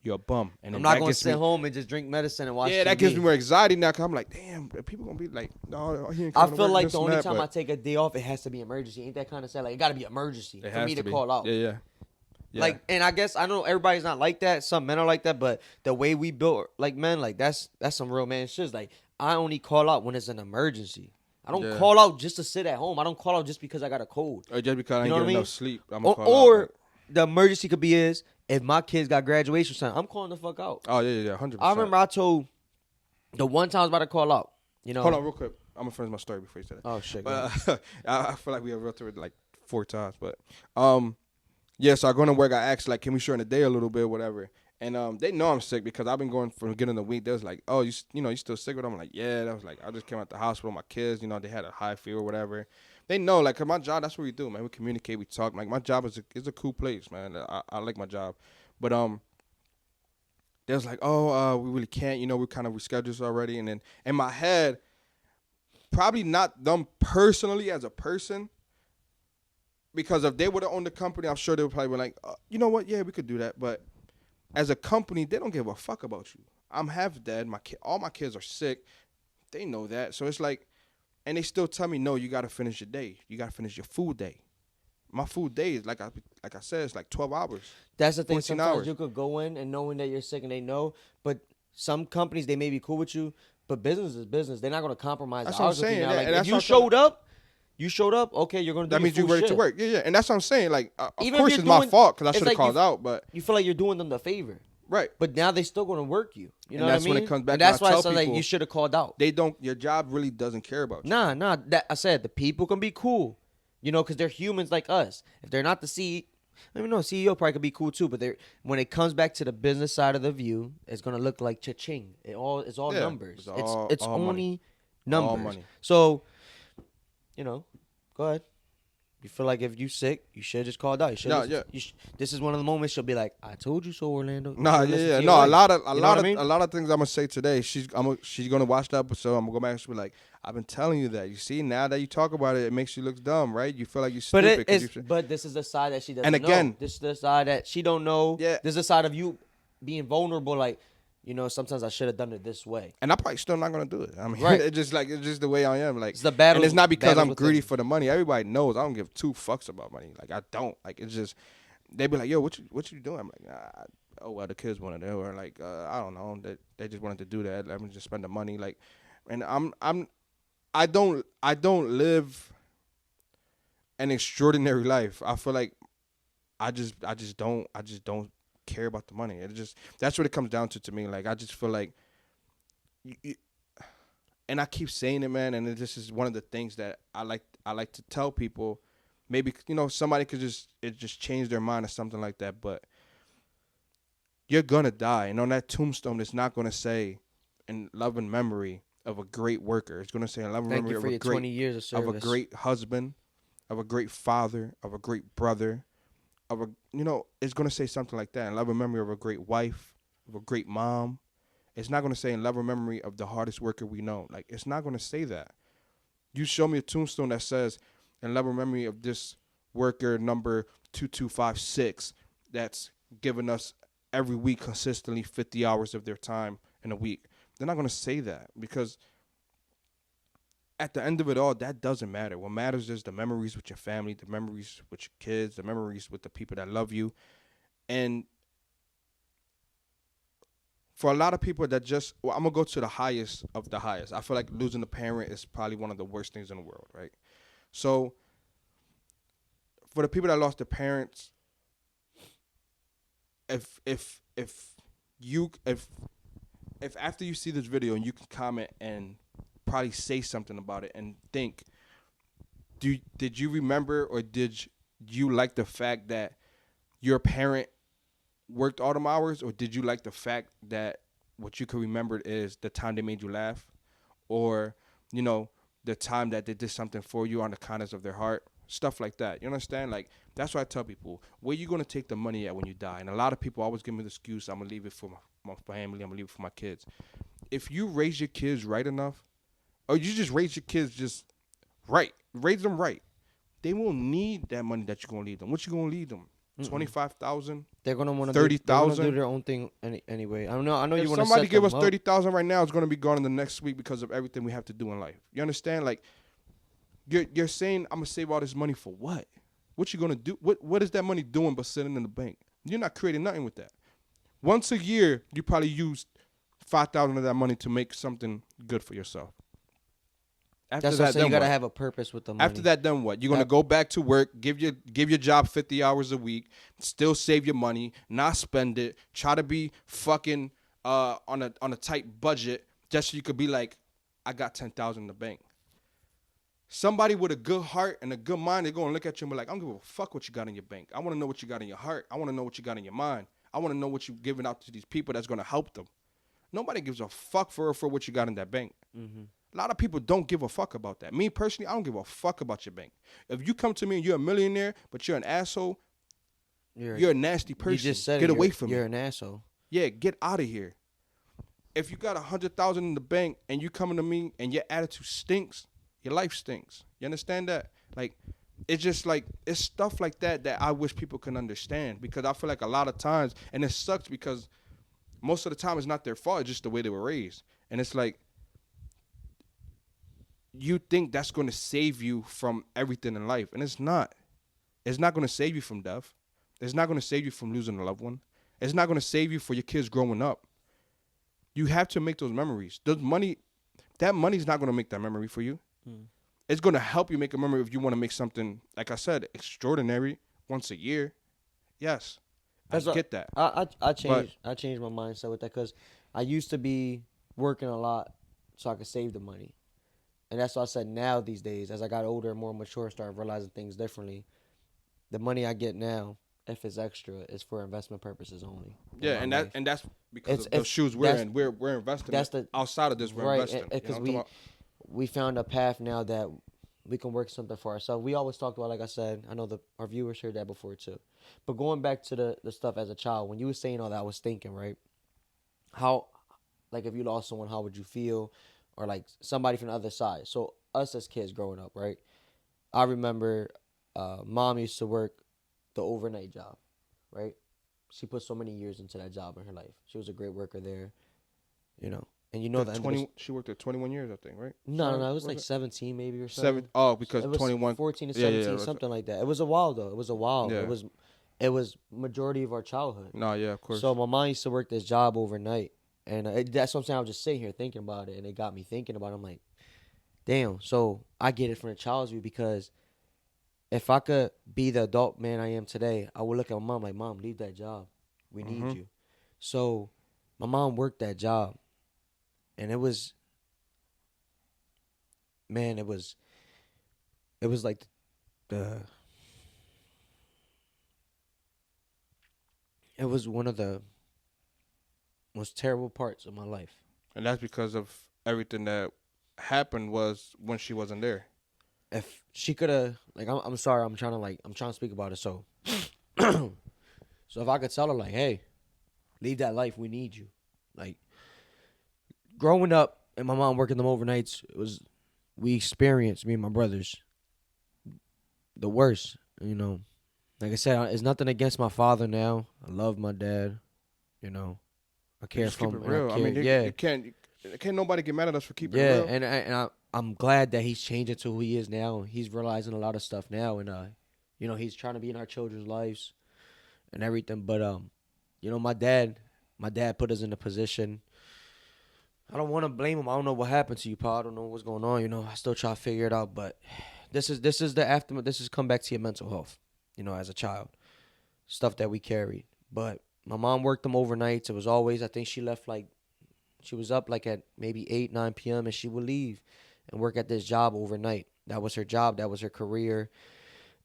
you're a bum. And I'm not going to sit home and just drink medicine and watch TV. That gives me more anxiety now because I'm like, damn, people gonna be like, no, he ain't I coming to feel work, like this the and only that, time but I take a day off, it has to be emergency. Ain't that kind of sad? Like, it got to be emergency for me to call out. Yeah. Like, and I guess I know everybody's not like that. Some men are like that, but the way we built like men, like that's some real man shit. Like, I only call out when it's an emergency. I don't call out just to sit at home. I don't call out just because I got a cold. Or just because I ain't get enough sleep. Or the emergency could be if my kids got graduation something, I'm calling the fuck out. Oh, yeah, 100%. I remember I told the one time I was about to call out. You know, hold on real quick. I'm going to finish my story before you say that. Oh, shit. But I feel like we have real through it like 4 times. But, yeah, so I go to work. I asked, like, can we shorten the day a little bit, whatever. And they know I'm sick because I've been going from the beginning of the week. They was like, oh, you still sick with them? I'm like, yeah. That was like, I just came out the hospital with my kids. You know, they had a high fever or whatever. they know, like, 'cause my job, that's what we do, man. We communicate, we talk. Like, my job is a cool place, man. I like my job, but they was like, oh, we really can't, we kind of rescheduled already, and then in my head, probably not them personally as a person, because if they would have owned the company, I'm sure they would probably be like, you know what, yeah, we could do that, but as a company, they don't give a fuck about you. I'm half dead. All my kids are sick. They know that, so it's like, and they still tell me, no, you got to finish your day. You got to finish your food day. My food day is like I said, it's like 12 hours. That's the thing. 14 Sometimes hours. you could go in and knowing that you're sick and they know, but some companies they may be cool with you, but business is business. They're not going to compromise. That's what I'm saying. Now. Like, and if you showed up. Okay, you're going to do. That means you ready to work. Yeah, and that's what I'm saying. Like, of Even course, it's my fault because I should have called out. But you feel like you're doing them the favor, right? But now they still going to work you. You know and what I that's mean? when it comes back. And that's to why I tell said people, like you should have called out. They don't. Your job really doesn't care about you. Nah. That I said the people can be cool, because they're humans like us. If they're not the CEO. I mean, no, CEO probably could be cool too, but when it comes back to the business side of the view, it's gonna look like cha-ching. It's all numbers. It's all only money. numbers. All money. So, go ahead. You feel like if you sick, you should just call out. This is one of the moments she'll be like, "I told you so, Orlando." No, a lot of things I'm gonna say today. She's gonna watch the episode. I'm gonna go back and she'll be like, "I've been telling you that. You see, now that you talk about it, it makes you look dumb, right? You feel like you're stupid." But this is the side that she doesn't and again, know. This is the side that she don't know. Yeah. This is the side of you being vulnerable. Like, sometimes I should have done it this way. And I'm probably still not gonna do it. I mean, right. it's just the way I am. Like, it's the battle, and it's not because I'm greedy for the money. Everybody knows I don't give two fucks about money. Like, I don't. Like, it's just they be like, "Yo, what you doing?" I'm like, "Oh, well, the kids wanted it," or like, "I don't know, they just wanted to do that. Let me just spend the money." Like, and I don't live an extraordinary life. I feel like I just don't care about the money. That's what it comes down to me. Like, I just feel like and I keep saying it, man, and this is one of the things that I like to tell people. Maybe somebody could just change their mind or something like that, but you're gonna die, and on that tombstone it's not gonna say in love and memory of a great worker. It's gonna say in love and memory of 20 years of service. Of a great husband, of a great father, of a great brother, it's going to say something like that. In love and memory of a great wife, of a great mom. It's not going to say in love and memory of the hardest worker we know. Like, it's not going to say that. You show me a tombstone that says in love and memory of this worker number 2256 that's giving us every week consistently 50 hours of their time in a week. They're not going to say that because at the end of it all, that doesn't matter. What matters is the memories with your family, the memories with your kids, the memories with the people that love you. And for a lot of people that I'm going to go to the highest of the highest. I feel like losing a parent is probably one of the worst things in the world, right? So for the people that lost their parents, if after you see this video and you can comment and probably say something about it and think, did you remember or did you like the fact that your parent worked all them hours, or did you like the fact that what you can remember is the time they made you laugh, or the time that they did something for you on the kindness of their heart, stuff like that. You understand? Like, that's why I tell people, where you gonna take the money at when you die? And a lot of people always give me the excuse, I'm gonna leave it for my family, I'm gonna leave it for my kids. If you raise your kids right enough, or you just raise your kids just right, raise them right, they won't need that money that you're gonna leave them. What you gonna leave them? 25,000. They're gonna want to 30,000. do their own thing anyway. I know. If you want to somebody give us 30,000 right now, it's gonna be gone in the next week because of everything we have to do in life. You understand? Like, you're saying I'm gonna save all this money for what? What you gonna do? What is that money doing but sitting in the bank? You're not creating nothing with that. Once a year, you probably use 5,000 of that money to make something good for yourself. After that's that, then you gotta have a purpose with the money. After that, then what? You're gonna go back to work, give your job 50 hours a week, still save your money, not spend it, try to be fucking on a tight budget, just so you could be like, I got 10,000 in the bank. Somebody with a good heart and a good mind, they're gonna look at you and be like, I don't give a fuck what you got in your bank. I want to know what you got in your heart. I want to know what you got in your mind. I want to know what you're giving out to these people that's gonna help them. Nobody gives a fuck for what you got in that bank. Mm-hmm. A lot of people don't give a fuck about that. Me personally, I don't give a fuck about your bank. If you come to me and you're a millionaire, but you're an asshole, you're a nasty You person. just said Get it. away from me. You're an asshole. Yeah, get out of here. If you got 100,000 in the bank and you coming to me and your attitude stinks, your life stinks. You understand that? Like, it's just like, it's stuff like that that I wish people can understand, because I feel like a lot of times, and it sucks because most of the time it's not their fault, it's just the way they were raised. And it's like, you think that's going to save you from everything in life, and it's not. It's not going to save you from death. It's not going to save you from losing a loved one. It's not going to save you for your kids growing up. You have to make those memories. That money's not going to make that memory for you. It's going to help you make a memory if you want to make something, like I said, extraordinary once a year. Yes, I get that. I changed my mindset with that, because I used to be working a lot so I could save the money. And that's what I said. Now these days, as I got older and more mature, started realizing things differently. The money I get now, if it's extra, is for investment purposes only. Yeah, and that's because of the shoes we're in. We're investing. Outside of this, we're investing. Because we found a path now that we can work something for ourselves. We always talked about, like I said, I know our viewers heard that before too. But going back to the stuff as a child, when you were saying all that, I was thinking, right? How, like, if you lost someone, how would you feel? Or like somebody from the other side. So us as kids growing up, right? I remember mom used to work the overnight job, right? She put so many years into that job in her life. She was a great worker there, And that she worked there 21 years, I think, right? No, it was like 17 maybe or something. Because it was 21, 14 to 17, something like that. It was a while though. It was a while. Yeah. It was majority of our childhood. No, yeah, of course. So my mom used to work this job overnight. And that's what I'm saying. I was just sitting here thinking about it, and it got me thinking about it. I'm like, damn. So I get it from the child's view, because if I could be the adult man I am today, I would look at my mom like, Mom, leave that job. We need you. So my mom worked that job, and it was like it was one of the most terrible parts of my life. And that's because of everything that happened was when she wasn't there. If she could have, like, I'm sorry, I'm trying to speak about it. So, so if I could tell her, like, hey, leave that life, we need you. Like, growing up and my mom working them overnights, we experienced, me and my brothers, the worst, Like I said, it's nothing against my father now. I love my dad, I care for him. Real. You can't nobody get mad at us for keeping it real. And I'm glad that he's changing to who he is now. He's realizing a lot of stuff now, and he's trying to be in our children's lives and everything. But my dad put us in a position. I don't want to blame him. I don't know what happened to you, Pa. I don't know what's going on. I still try to figure it out. But this is the aftermath. This is come back to your mental health. As a child, stuff that we carried. But my mom worked them overnights. It was always, I think she left she was up like at maybe 8, 9 p.m. and she would leave and work at this job overnight. That was her job. That was her career.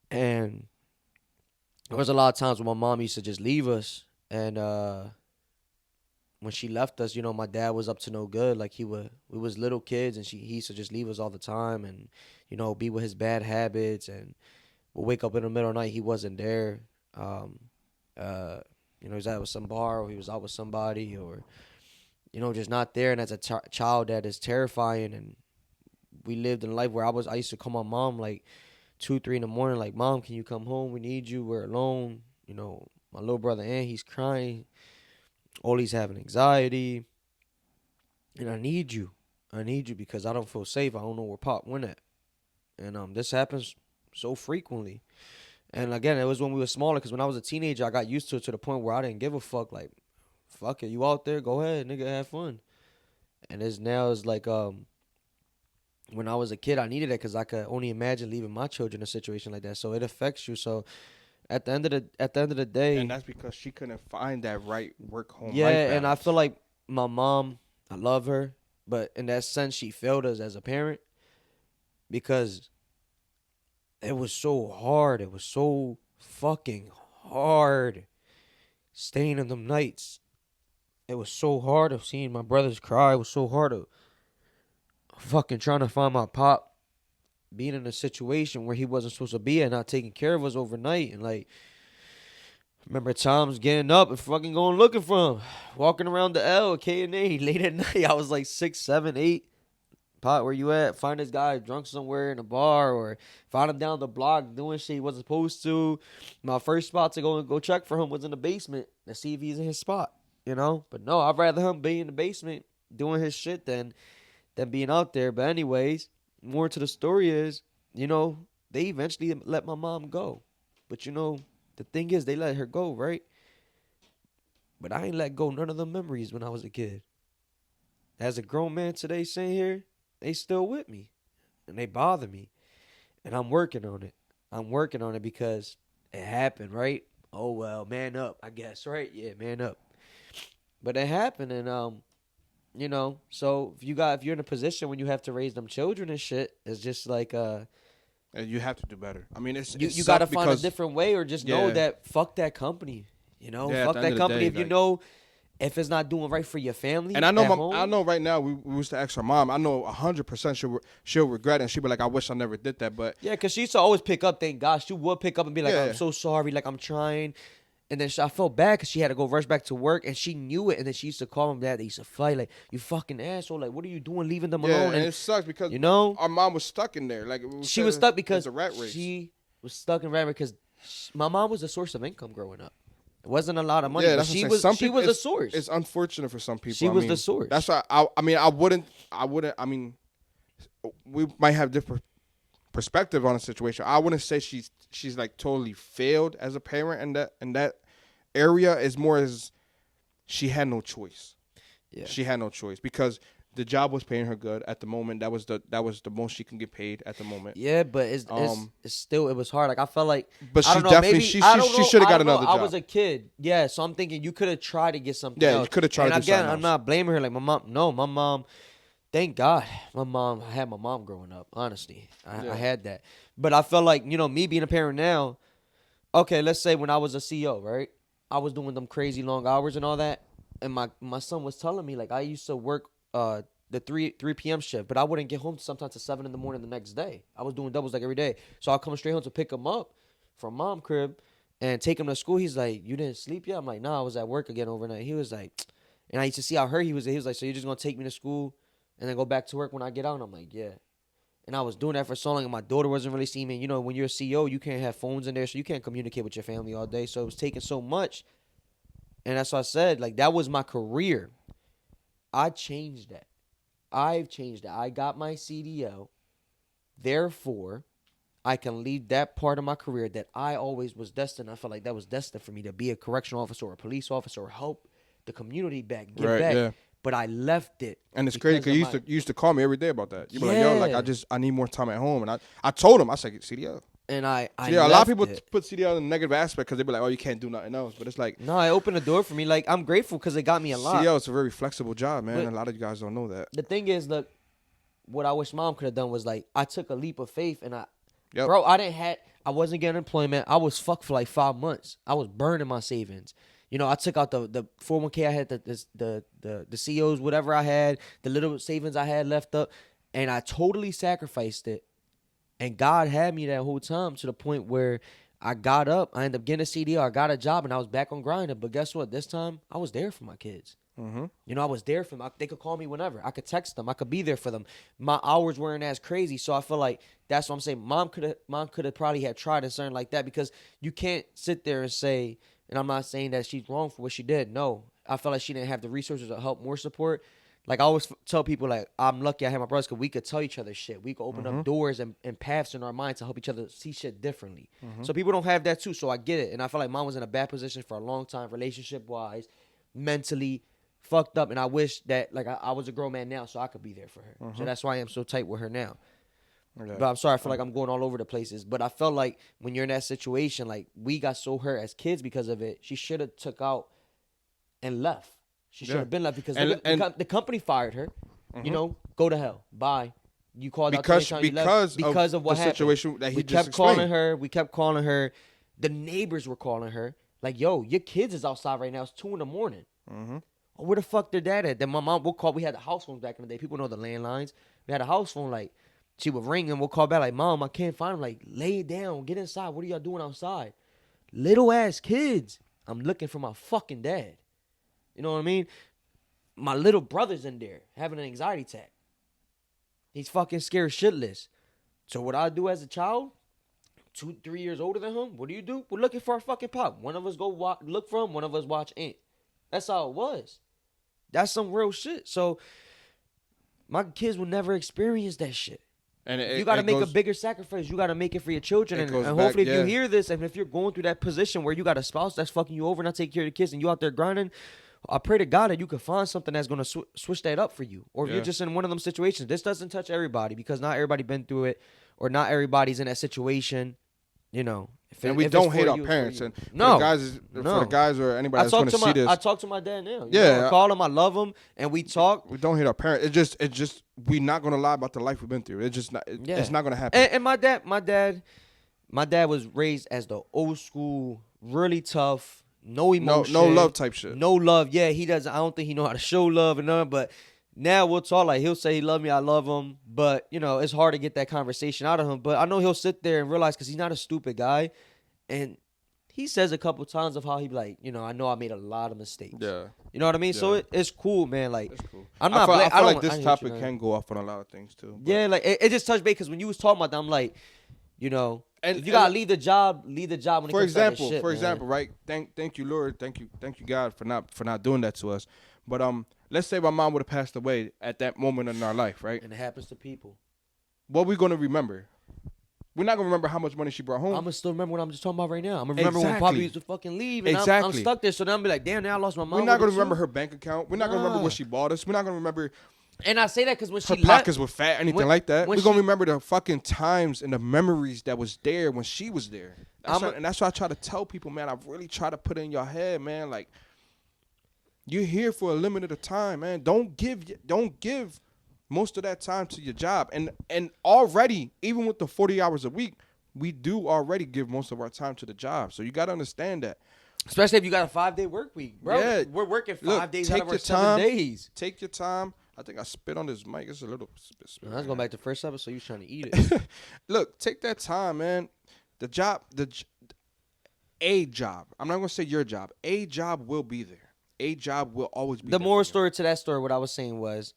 And there was a lot of times when my mom used to just leave us. And when she left us, my dad was up to no good. Like we was little kids, and he used to just leave us all the time and, be with his bad habits. And we'll wake up in the middle of the night, he wasn't there. He was out with some bar, or he was out with somebody, or, just not there. And as a child, that is terrifying. And we lived in a life where I used to call my mom like 2, 3 in the morning, like, Mom, can you come home? We need you. We're alone. My little brother, he's crying. Ollie's having anxiety. And I need you. Because I don't feel safe. I don't know where Pop went at. And this happens so frequently. And again, it was when we were smaller, because when I was a teenager, I got used to it to the point where I didn't give a fuck. Like, fuck it, you out there, go ahead, nigga, have fun. And it's like when I was a kid, I needed it, because I could only imagine leaving my children in a situation like that. So it affects you. So at the end of the day, and that's because she couldn't find that right work-home life balance. And I feel like my mom, I love her, but in that sense, she failed us as a parent, because it was so hard. It was so fucking hard staying in them nights. It was so hard of seeing my brothers cry. It was so hard of fucking trying to find my pop being in a situation where he wasn't supposed to be and not taking care of us overnight. And like, remember times getting up and fucking going looking for him, walking around the L, K&A late at night. I was like 6, 7, 8. Pot, where you at? Find this guy drunk somewhere in a bar, or find him down the block doing shit he wasn't supposed to. My first spot to go check for him was in the basement to see if he's in his spot, you know. But no, I'd rather him be in the basement doing his shit than being out there. But anyways, more to the story is, you know, they eventually let my mom go. But you know, the thing is, they let her go, right? But I ain't let go none of the memories when I was a kid. As a grown man today sitting here, they still with me. And they bother me. And I'm working on it. I'm working on it because it happened, right? Oh, well, man up, I guess, right? Yeah, man up. But it happened, and, you know, so if you're in a position when you have to raise them children and shit, it's just like, you have to do better. I mean, you got to find a different way, or just know that fuck that company. You know, fuck that company. If you know, if it's not doing right for your family, and I know right now we used to ask her mom. I know 100% she'll regret it, and she'll be like, I wish I never did that. But yeah, because she used to always pick up. Thank God, she would pick up and be like, I'm so sorry, like I'm trying. And then I felt bad because she had to go rush back to work, and she knew it. And then she used to call him that. They used to fight, like, you fucking asshole, like, what are you doing, leaving them alone? And it sucks because you know our mom was stuck in there. Like she was stuck because a rat race. She was stuck in rat race because my mom was a source of income growing up. It wasn't a lot of money, but she was a source. It's unfortunate for some people. She was the source. That's why I wouldn't. I mean, we might have different perspective on the situation. I wouldn't say she's like totally failed as a parent in that area. Is more as she had no choice. Yeah, she had no choice because the job was paying her good at the moment. That was the most she can get paid at the moment. Yeah, but it's still, it was hard. Like I felt like, but I don't know, maybe she should have got another job. I was a kid, yeah. So I'm thinking you could have tried to get something. Yeah, else. You could have tried. And to do again, I'm not blaming her. Like my mom. Thank God, I had my mom growing up. Honestly, I had that. But I felt like, you know, me being a parent now. Okay, let's say when I was a CEO, right? I was doing them crazy long hours and all that, and my son was telling me like I used to work the 3 p.m. shift, but I wouldn't get home sometimes to 7 in the morning the next day. I was doing doubles like every day, so I'll come straight home to pick him up from mom crib and take him to school. He's like, "You didn't sleep yet?" I'm like, "Nah, I was at work again overnight." He was like, and I used to see how hurt he was. He was like, "So you're just gonna take me to school and then go back to work when I get out?" And I'm like, "Yeah." And I was doing that for so long, and my daughter wasn't really seeing me. You know, when you're a CEO, you can't have phones in there, so you can't communicate with your family all day. So it was taking so much. And that's what I said. Like, that was my career. I changed that. I've changed that. I got my CDL. Therefore, I can leave that part of my career that I always was destined. I felt like that was destined for me to be a correctional officer or a police officer or help the community back, give back. Yeah. But I left it. And it's crazy because you used to call me every day about that. You were like, yo, like I need more time at home. And I told him, I said, CDL. And I a lot of people put CDL in a negative aspect because they be like, oh, you can't do nothing else. But it's like, no, it opened the door for me. Like, I'm grateful because it got me a lot. CDL is a very flexible job, man. But a lot of you guys don't know that. The thing is, look, what I wish mom could have done was like, I took a leap of faith and bro, I wasn't getting employment. I was fucked for like 5 months. I was burning my savings. You know, I took out the 401k I had, the COs, whatever I had, the little savings I had left up, and I totally sacrificed it. And God had me that whole time to the point where I got up, I ended up getting a CDL, I got a job, and I was back on grinding. But guess what? This time, I was there for my kids. Mm-hmm. You know, I was there for them. They could call me whenever. I could text them. I could be there for them. My hours weren't as crazy, so I feel like that's what I'm saying. Mom could have probably had tried and something like that, because you can't sit there and say, and I'm not saying that she's wrong for what she did. No, I felt like she didn't have the resources to help more support. Like I always tell people, like I'm lucky I have my brothers because we could tell each other shit. We could open up doors and paths in our minds to help each other see shit differently. So people don't have that too. So I get it, and I feel like mom was in a bad position for a long time, relationship wise, mentally fucked up. And I wish that like I was a grown man now, so I could be there for her. So that's why I am so tight with her now. Okay. But I'm sorry, I feel like I'm going all over the places. But I felt like when you're in that situation, like we got so hurt as kids because of it. She should have took out and left. She should have been left because the company fired her. You know, go to hell. Bye. You called out because of what happened. Situation that he just explained. We kept calling her. The neighbors were calling her. Like, yo, your kids is outside right now. It's 2 a.m. Oh, where the fuck their dad at? Then my mom will call. We had the house phones back in the day. People know the landlines. We had a house phone. Like, she would ring and we'll call back like, Mom, I can't find him. Like, lay down. Get inside. What are y'all doing outside? Little ass kids. I'm looking for my fucking dad. You know what I mean? My little brother's in there having an anxiety attack. He's fucking scared shitless. So what I do as a child, 2-3 years older than him, what do? We're looking for our fucking pop. One of us go look for him. One of us watch Ant. That's how it was. That's some real shit. So my kids will never experience that shit. And you got to make a bigger sacrifice. You got to make it for your children. And hopefully if you hear this, and if you're going through that position where you got a spouse that's fucking you over, not taking care of the kids, and you out there grinding, I pray to God that you can find something that's going to switch that up for you. Or if you're just in one of them situations. This doesn't touch everybody because not everybody been through it or not everybody's in that situation, you know. And we don't hate our parents. And for the guys or anybody that's going to see this. I talk to my dad now. I call him. I love him. And we talk. We don't hate our parents. It's just we're not going to lie about the life we've been through. It's just not. It's not going to happen. And my dad was raised as the old school, really tough, no emotion. No love type shit. No love. Yeah, he doesn't. I don't think he know how to show love and nothing. But now we'll talk. Like, he'll say he love me. I love him. But, you know, it's hard to get that conversation out of him. But I know he'll sit there and realize because he's not a stupid guy. And he says a couple times of how he be like, you know, I know I made a lot of mistakes. Yeah. You know what I mean? Yeah. So it's cool, man. Like, it's cool. I feel like this topic can go off on a lot of things, too. But. Yeah, like, it just touched base because when you was talking about that, I'm like, you know, and you gotta leave the job when it comes to that shit, for example, right? Thank you, Lord. Thank you, God for not doing that to us. But let's say my mom would have passed away at that moment in our life, right? And it happens to people. What we gonna remember? We're not gonna remember how much money she brought home. I'm gonna still remember what I'm just talking about right now. I'm gonna remember when Poppy used to fucking leave, and I'm stuck there. So then I'm be like, damn, now I lost my mom. We're not gonna remember her bank account. We're not gonna remember what she bought us. We're not gonna remember. And I say that because when her pockets were fat, anything like that. We're gonna remember the fucking times and the memories that was there when she was there. And that's why I try to tell people, man. I really try to put in your head, man. Like, you're here for a limited time, man. Don't give most of that time to your job. And already, even with the 40 hours a week, we do already give most of our time to the job. So you got to understand that. Especially if you got a 5-day work week, bro. Yeah. We're working 5 days out of our 7 days. Take your time. I think I spit on this mic. It's a little spit. I was going back to the first episode. You was trying to eat it. Look, take that time, man. A job. I'm not going to say your job. A job will be there. A job will always be there. The moral story to that story, what I was saying was,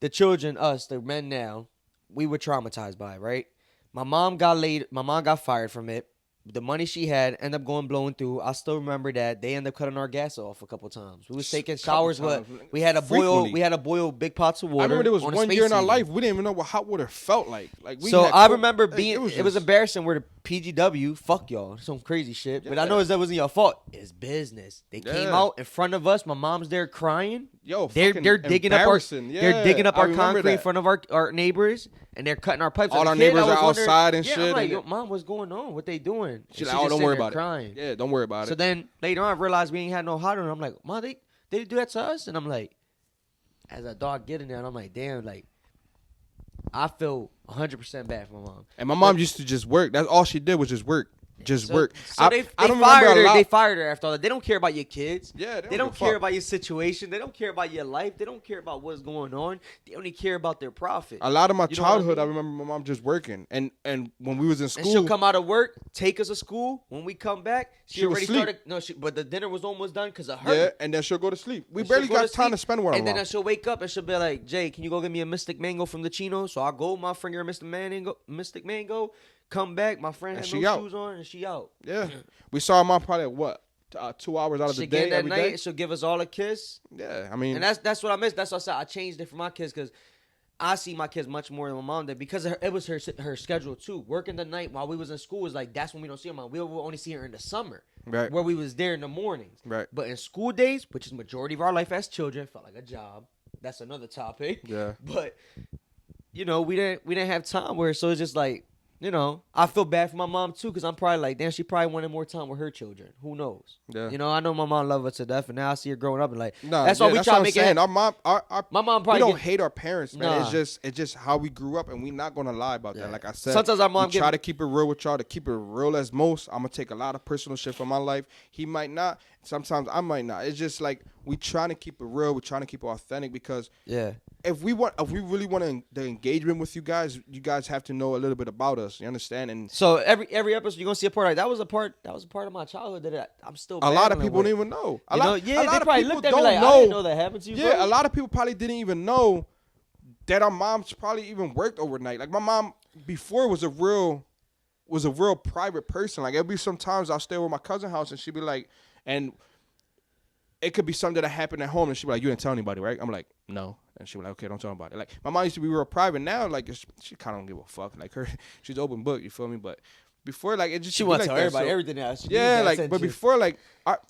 the children, us, the men now, we were traumatized by it, right? My mom got fired from it. The money she had ended up blowing through. I still remember that they ended up cutting our gas off a couple times. We was taking showers with. We had to boil big pots of water. I remember there was one year in our life we didn't even know what hot water felt like. I remember it was embarrassing where the PGW, fuck y'all, some crazy shit. Yeah. But I know that wasn't your fault. It's business. They came out in front of us. My mom's there crying. Yo, they're digging up our concrete in front of our neighbors, and they're cutting our pipes. All our neighbors are outside and shit. I'm like, yo, Mom, what's going on? What they doing? She's like, oh, don't worry about it. Yeah, don't worry about it. So then later on, I realized we ain't had no hot water. I'm like, Mom, they do that to us? And I'm like, as a dog getting there, and I'm like, damn, like, I feel 100% bad for my mom. And my mom used to just work. That's all she did was just work. Work. So they fired her. They fired her after all that. They don't care about your kids. Yeah, they don't care about your situation. They don't care about your life. They don't care about what's going on. They only care about their profit. A lot of my childhood, I remember my mom just working. And when we was in school, and she'll come out of work, take us to school. When we come back, she already started. No, but the dinner was almost done because of her. Yeah, and then she'll go to sleep. We barely got time to spend with her. And then she'll wake up and she'll be like, Jay, can you go get me a Mystic Mango from the Chino? So I go, my finger Mystic Mango. Come back, my friend had no shoes on, and she out. Yeah. We saw her mom probably at 2 hours out of the day every day. She'll give us all a kiss. Yeah, I mean. And that's what I miss. That's what I said. I changed it for my kids because I see my kids much more than my mom did because it was her schedule too. Working the night while we was in school was like, that's when we don't see her mom. We will only see her in the summer. Right. Where we was there in the mornings. Right. But in school days, which is majority of our life as children, felt like a job. That's another topic. Yeah. But, we didn't have time so it's just like, you know, I feel bad for my mom too, because I'm probably like, damn, she probably wanted more time with her children. Who knows? Yeah. You know, I know my mom loved her to death, and now I see her growing up and like, Nah, that's why we that's try what to I'm make saying. it. Our mom, My mom we probably don't hate our parents, man. Nah. It's just how we grew up, and we not gonna lie about that. Like I said, Sometimes our mom we try to keep it real with y'all, to keep it real as most. I'm gonna take a lot of personal shit from my life. He might not. Sometimes I might not. It's just like we trying to keep it real. We're trying to keep it authentic because if we really want the engagement with you guys have to know a little bit about us. You understand? And so every episode you're gonna see a part like that was a part of my childhood that I'm still. A lot of people don't even know. A lot they of probably people looked at me don't like, know. I didn't know that happened to you. Yeah, bro. a lot of people probably didn't even know that our moms probably even worked overnight. Like my mom before was a real private person. Like it'd be sometimes I'll stay over my cousin's house and she'd be like, and it could be something that happened at home and she'd be like, you didn't tell anybody, right? I'm like, no. And she'd be like, okay, don't tell anybody. Like my mom used to be real private. Now like she kind of don't give a fuck. Like she's open book. You feel me? But before, like, it just she want to like tell everybody so, everything else. Yeah, like, but before, like,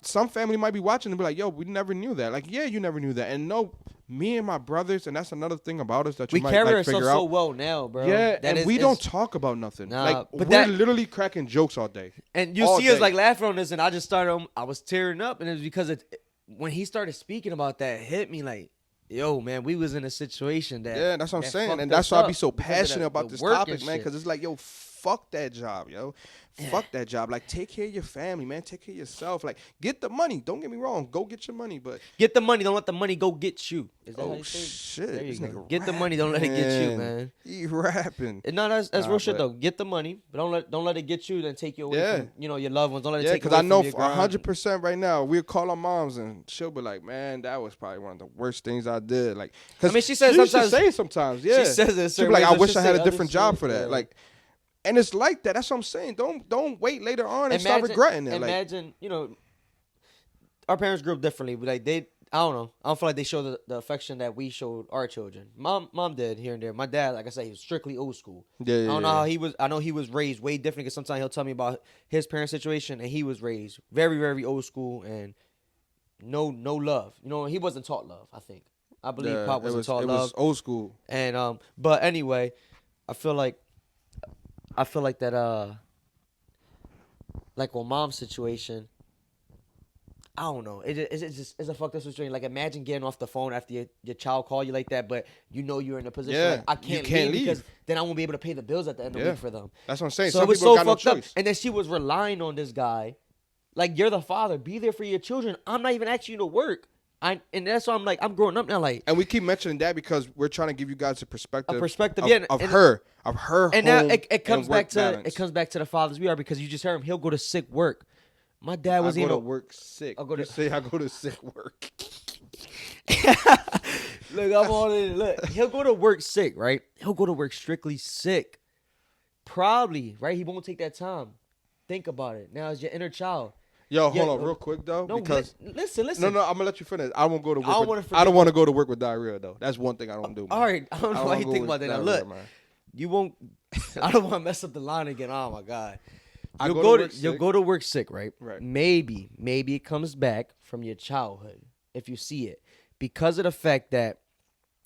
some family might be watching and be like, yo, we never knew that. Like, yeah, you never knew that. And no, me and my brothers, and that's another thing about us that you might carry like, ourselves figure out. so well now, bro. Yeah, and we don't talk about nothing. Nah, like, but we're literally cracking jokes all day. And you all see us day. like laughing on this, and I just started, I was tearing up, and it was because when he started speaking about that, it hit me like, yo, man, we was in a situation that. Yeah, that's what I'm saying. And that's why I be so passionate about this topic, man, shit. because it's like, yo, fuck that job, yo. Fuck that job. Like, take care of your family, man. Take care of yourself. Like, get the money. Don't get me wrong. Go get your money, but get the money. Don't let the money go get you. Is that how you say? Shit. There you This go. nigga Get the money. Don't let it get you, man. He rapping. No, that's real shit though. Get the money, but don't let it get you. Then take you away from your loved ones. Don't let it take you away from your grind. Yeah, because I know 100% right now we'll call our moms and she'll be like, man, that was probably one of the worst things I did. Like, I mean, she says she used to sometimes. say sometimes, yeah. She says it. She'll be like, I wish I had a other different job shit, for that. yeah. Like. And it's like that. That's what I'm saying. Don't wait later on and start regretting it. Imagine, our parents grew up differently. But like I don't know. I don't feel like they show the affection that we showed our children. Mom did here and there. My dad, like I said, he was strictly old school. Yeah, I don't know how he was. I know he was raised way different because sometimes he'll tell me about his parent situation, and he was raised very, very old school and no love. He wasn't taught love. I believe Pop wasn't taught love. It was old school. And but anyway, I feel like that like on Mom's situation, I don't know. It's a fucked up situation. Like imagine getting off the phone after your child call you like that, but you're in a position like I can't leave because then I won't be able to pay the bills at the end of the week for them. That's what I'm saying. So Some it was people so got fucked no up. choice. And then she was relying on this guy. Like, you're the father. Be there for your children. I'm not even asking you to work. And that's why I'm like, I'm growing up now. Like, and we keep mentioning that because we're trying to give you guys a perspective of her and now home it comes and back work to balance. it comes back to the fathers we are, because you just heard him. He'll go to sick work. My dad was I go even to work sick. I go to sick work. Look, I'm on it. Look, he'll go to work sick, right? He'll go to work strictly sick. Probably, right? He won't take that time. Think about it. Now, it's your inner child. Yo, hold on, real quick though, No, because listen. No, I'm gonna let you finish. I won't go to work. I don't want to go to work with diarrhea though. That's one thing I don't do. Man. All right, I don't know why you think about that. Now, look, you won't. I don't want to mess up the line again. Oh my god, you'll go to work sick, right? Right. Maybe it comes back from your childhood if you see it, because of the fact that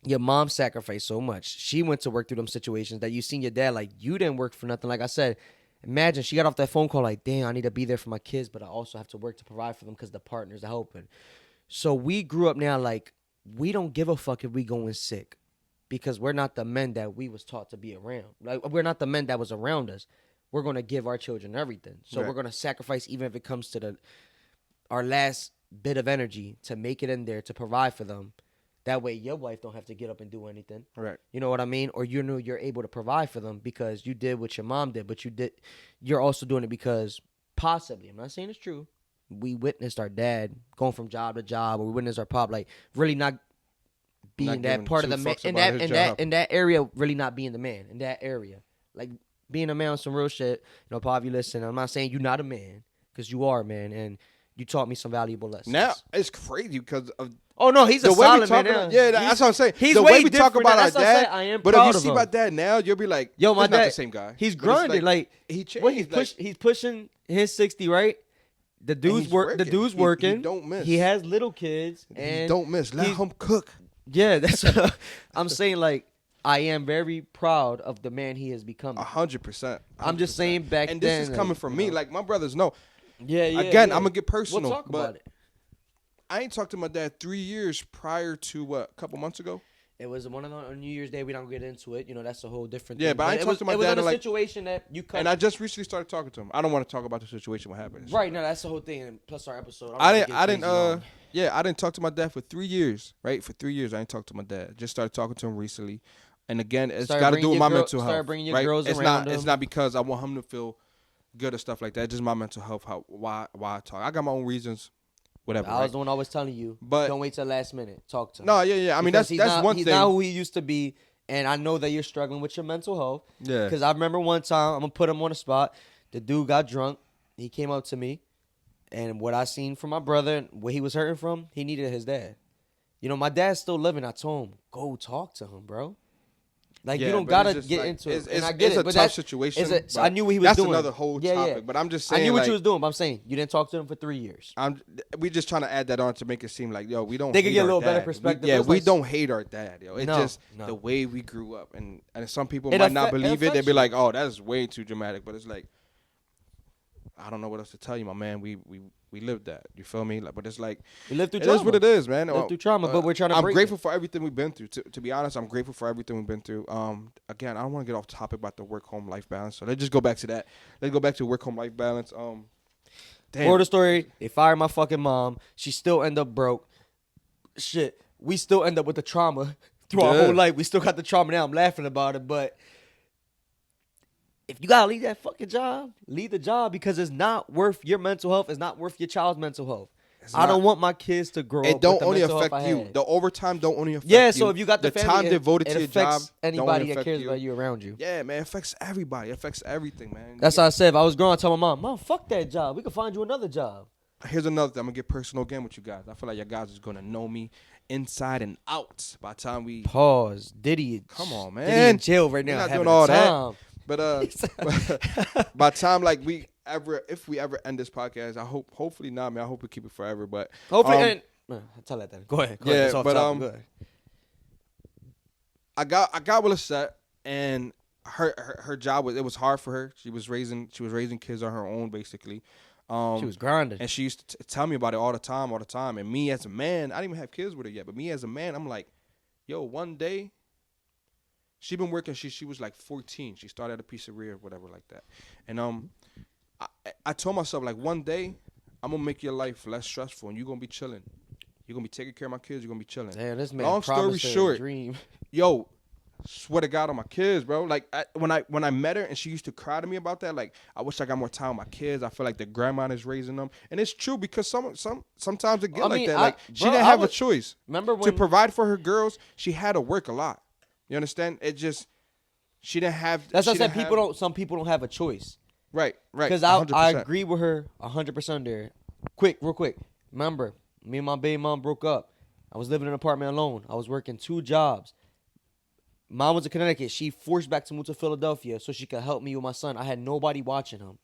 your mom sacrificed so much. She went to work through them situations that you seen your dad like you didn't work for nothing. Like I said. Imagine she got off that phone call like, damn, I need to be there for my kids, but I also have to work to provide for them because the partners are helping. So we grew up now like, we don't give a fuck if we going sick because we're not the men that we was taught to be around. Like, we're not the men that was around us. We're going to give our children everything. So we're going to sacrifice even if it comes to our last bit of energy to make it in there to provide for them. That way your wife don't have to get up and do anything. Right. You know what I mean? Or you're able to provide for them because you did what your mom did, but you're also doing it because possibly, I'm not saying it's true, we witnessed our dad going from job to job, or we witnessed our pop like really not being that part of the man in that area, really not being the man in that area. Like being a man on some real shit. Pop, you listen, I'm not saying you're not a man, because you are a man, and you taught me some valuable lessons. Now it's crazy because of oh no, he's a solid man now. Yeah, that's what I'm saying. He's the way way we talk different. about our That's what I'm saying. dad, I am but proud if you of see him. my dad now, you'll be like, yo, my he's not dad, the same guy. He's grinding. Like he changed. Well, he's pushing his 60, right? The dude's working. He don't miss. He has little kids, and he don't miss. Let him cook. Yeah, that's what I'm saying. Like I am very proud of the man he has become. 100%. I'm just saying back then. And this is coming from me. know. Like, my brothers know. Yeah. Again, I'm going to get personal. We'll talk about it. I ain't talked to my dad 3 years prior to, what, a couple months ago? It was one of the, on New Year's Day. We don't get into it. You know, that's a whole different Yeah, thing. but I ain't talked to my dad. It was in a like, situation that you cut. and I just recently started talking to him. I don't want to talk about the situation, what happened. Right, no, that's the whole thing. And plus our episode. I didn't talk to my dad for 3 years, right? For 3 years, I didn't talk to my dad. Just started talking to him recently. And again, it's got to do with my mental health. Start bringing your right? girls it's around not. him. It's not because I want him to feel good or stuff like that. It's just my mental health. Why I talk. I got my own reasons. Whatever. I was the one always telling you. But don't wait till the last minute. Talk to him. No, yeah. I mean, that's one thing. He's not who he used to be, and I know that you're struggling with your mental health. Yeah. Because I remember one time, I'm gonna put him on the spot. The dude got drunk. He came up to me, and what I seen from my brother, what he was hurting from, he needed his dad. You know, my dad's still living. I told him, go talk to him, bro. Like, you don't gotta get into it. And I get it's it, a tough situation. I knew what he was doing. That's another whole topic. But I'm just saying, I knew what you was doing. But I'm saying you didn't talk to him for 3 years. We just trying to add that on to make it seem like, yo, we don't. They could get a little better better perspective. We don't hate our dad, yo. It's just the way we grew up, and some people might not believe it. They'd be like, oh, that's way too dramatic. But it's like, I don't know what else to tell you, my man. We lived that. You feel me? Like, but it's like we lived through it trauma. is what it is, man. We lived through trauma, but we're trying to. I'm grateful for everything we've been through. To be honest, I'm grateful for everything we've been through. Again, I don't want to get off topic about the work-home life balance. So let's just go back to that. Let's go back to work-home life balance. For the story, they fired my fucking mom. She still end up broke. Shit, we still end up with the trauma through our whole life. We still got the trauma now. I'm laughing about it, but if you gotta leave that fucking job, leave the job because it's not worth your mental health. It's not worth your child's mental health. I don't want my kids to grow up. It don't with only the mental affect you. The overtime don't only affect you. Yeah, so if you got the family, time devoted to your job, anybody that cares about you around you. Yeah, man, it affects everybody. It affects everything, man. That's how I said. If I was growing, I tell my mom, fuck that job. We can find you another job. Here's another thing. I'm gonna get personal again with you guys. I feel like you guys is gonna know me inside and out by the time we pause. Diddy, come on, man. Diddy in jail right now. We're not doing all time. that. But by the time like if we ever end this podcast, hopefully not, man. I hope we keep it forever. But hopefully, tell that then. Go ahead. Yeah, but go ahead. I got Willa set, and her job was hard for her. She was raising kids on her own basically. She was grinding, and she used to tell me about it all the time. And me as a man, I didn't even have kids with her yet, but me as a man, I'm like, yo, one day. She been working. She was like 14. She started at a pizzeria or whatever like that. And I told myself like one day I'm gonna make your life less stressful and you're gonna be chilling. You're gonna be taking care of my kids. You're gonna be chilling. Damn, this man. Long story short, dream. Yo, swear to God on my kids, bro. Like when I met her and she used to cry to me about that. Like I wish I got more time with my kids. I feel like the grandma is raising them, and it's true because sometimes it get like that. Like she didn't have a choice. Remember when to provide for her girls, she had to work a lot. You understand? It just she didn't have. That's what I said. Some people don't have a choice. Right. Because I agree with her 100% there. Real quick. Remember, me and my baby mom broke up. I was living in an apartment alone. I was working 2 jobs. Mom was in Connecticut. She forced back to move to Philadelphia so she could help me with my son. I had nobody watching him.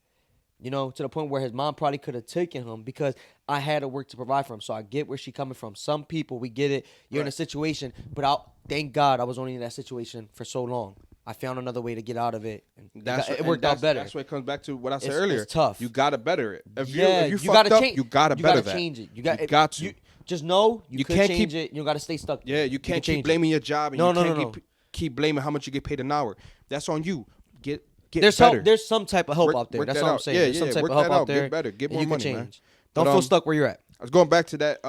You know, to the point where his mom probably could have taken him because I had to work to provide for him. So I get where she's coming from. Some people, we get it. You're in a situation, but thank God I was only in that situation for so long. I found another way to get out of it. And it worked out better. That's why it comes back to what I said earlier. It's tough. You gotta better it. If you gotta fucked up, change. you gotta better that. Change it. You got to. Just know you can't change it. You gotta stay stuck. Yeah, you can't keep blaming your job and you can't keep blaming how much you get paid an hour. That's on you. Get there's better. Help. There's some type of help out there. That's all I'm saying. There's some type of help out there. Get better. Get more money, man. Don't feel stuck where you're at. I was going back to that.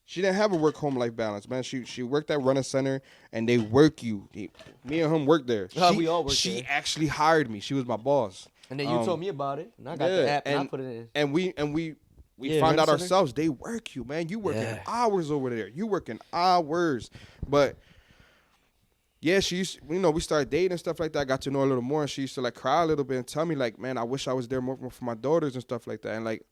She didn't have a work-home life balance, man. She worked at Runner Center, and they work you. Me and him worked there. We all worked She there. actually hired me. She was my boss. And then you told me about it, and I got the app, and I put it in. And we found out ourselves. They work you, man. You working hours over there. You working hours, but. Yeah, she used to, we started dating and stuff like that. I got to know her a little more, and she used to like cry a little bit and tell me like, man, I wish I was there more for my daughters and stuff like that. And like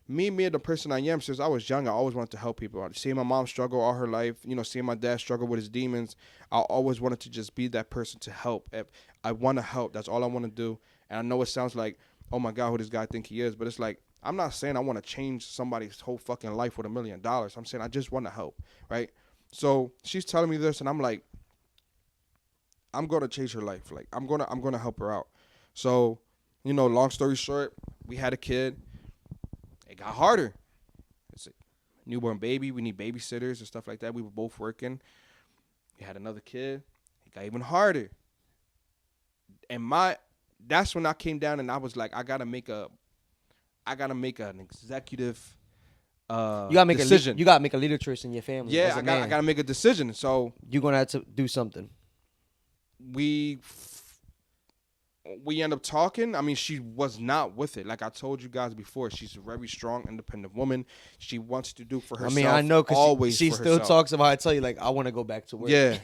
me the person I am since I was young, I always wanted to help people. Seeing my mom struggle all her life, seeing my dad struggle with his demons, I always wanted to just be that person to help. If I want to help. That's all I want to do. And I know it sounds like, oh my God, who this guy think he is, but it's like I'm not saying I want to change somebody's whole fucking life with $1 million. I'm saying I just want to help, right? So she's telling me this, and I'm like. I'm gonna change her life. Like I'm gonna help her out. So, long story short, we had a kid. It got harder. It's a newborn baby. We need babysitters and stuff like that. We were both working. We had another kid. It got even harder. And that's when I came down and I was like, I gotta make an executive You gotta make decision. you gotta make a leader choice in your family. Yeah, I gotta make a decision. So you're gonna have to do something. we end up talking. I mean, she was not with it. Like I told you guys before, she's a very strong, independent woman. She wants to do for herself. I mean, I know because she still talks about. I tell you, like I want to go back to work. Yeah.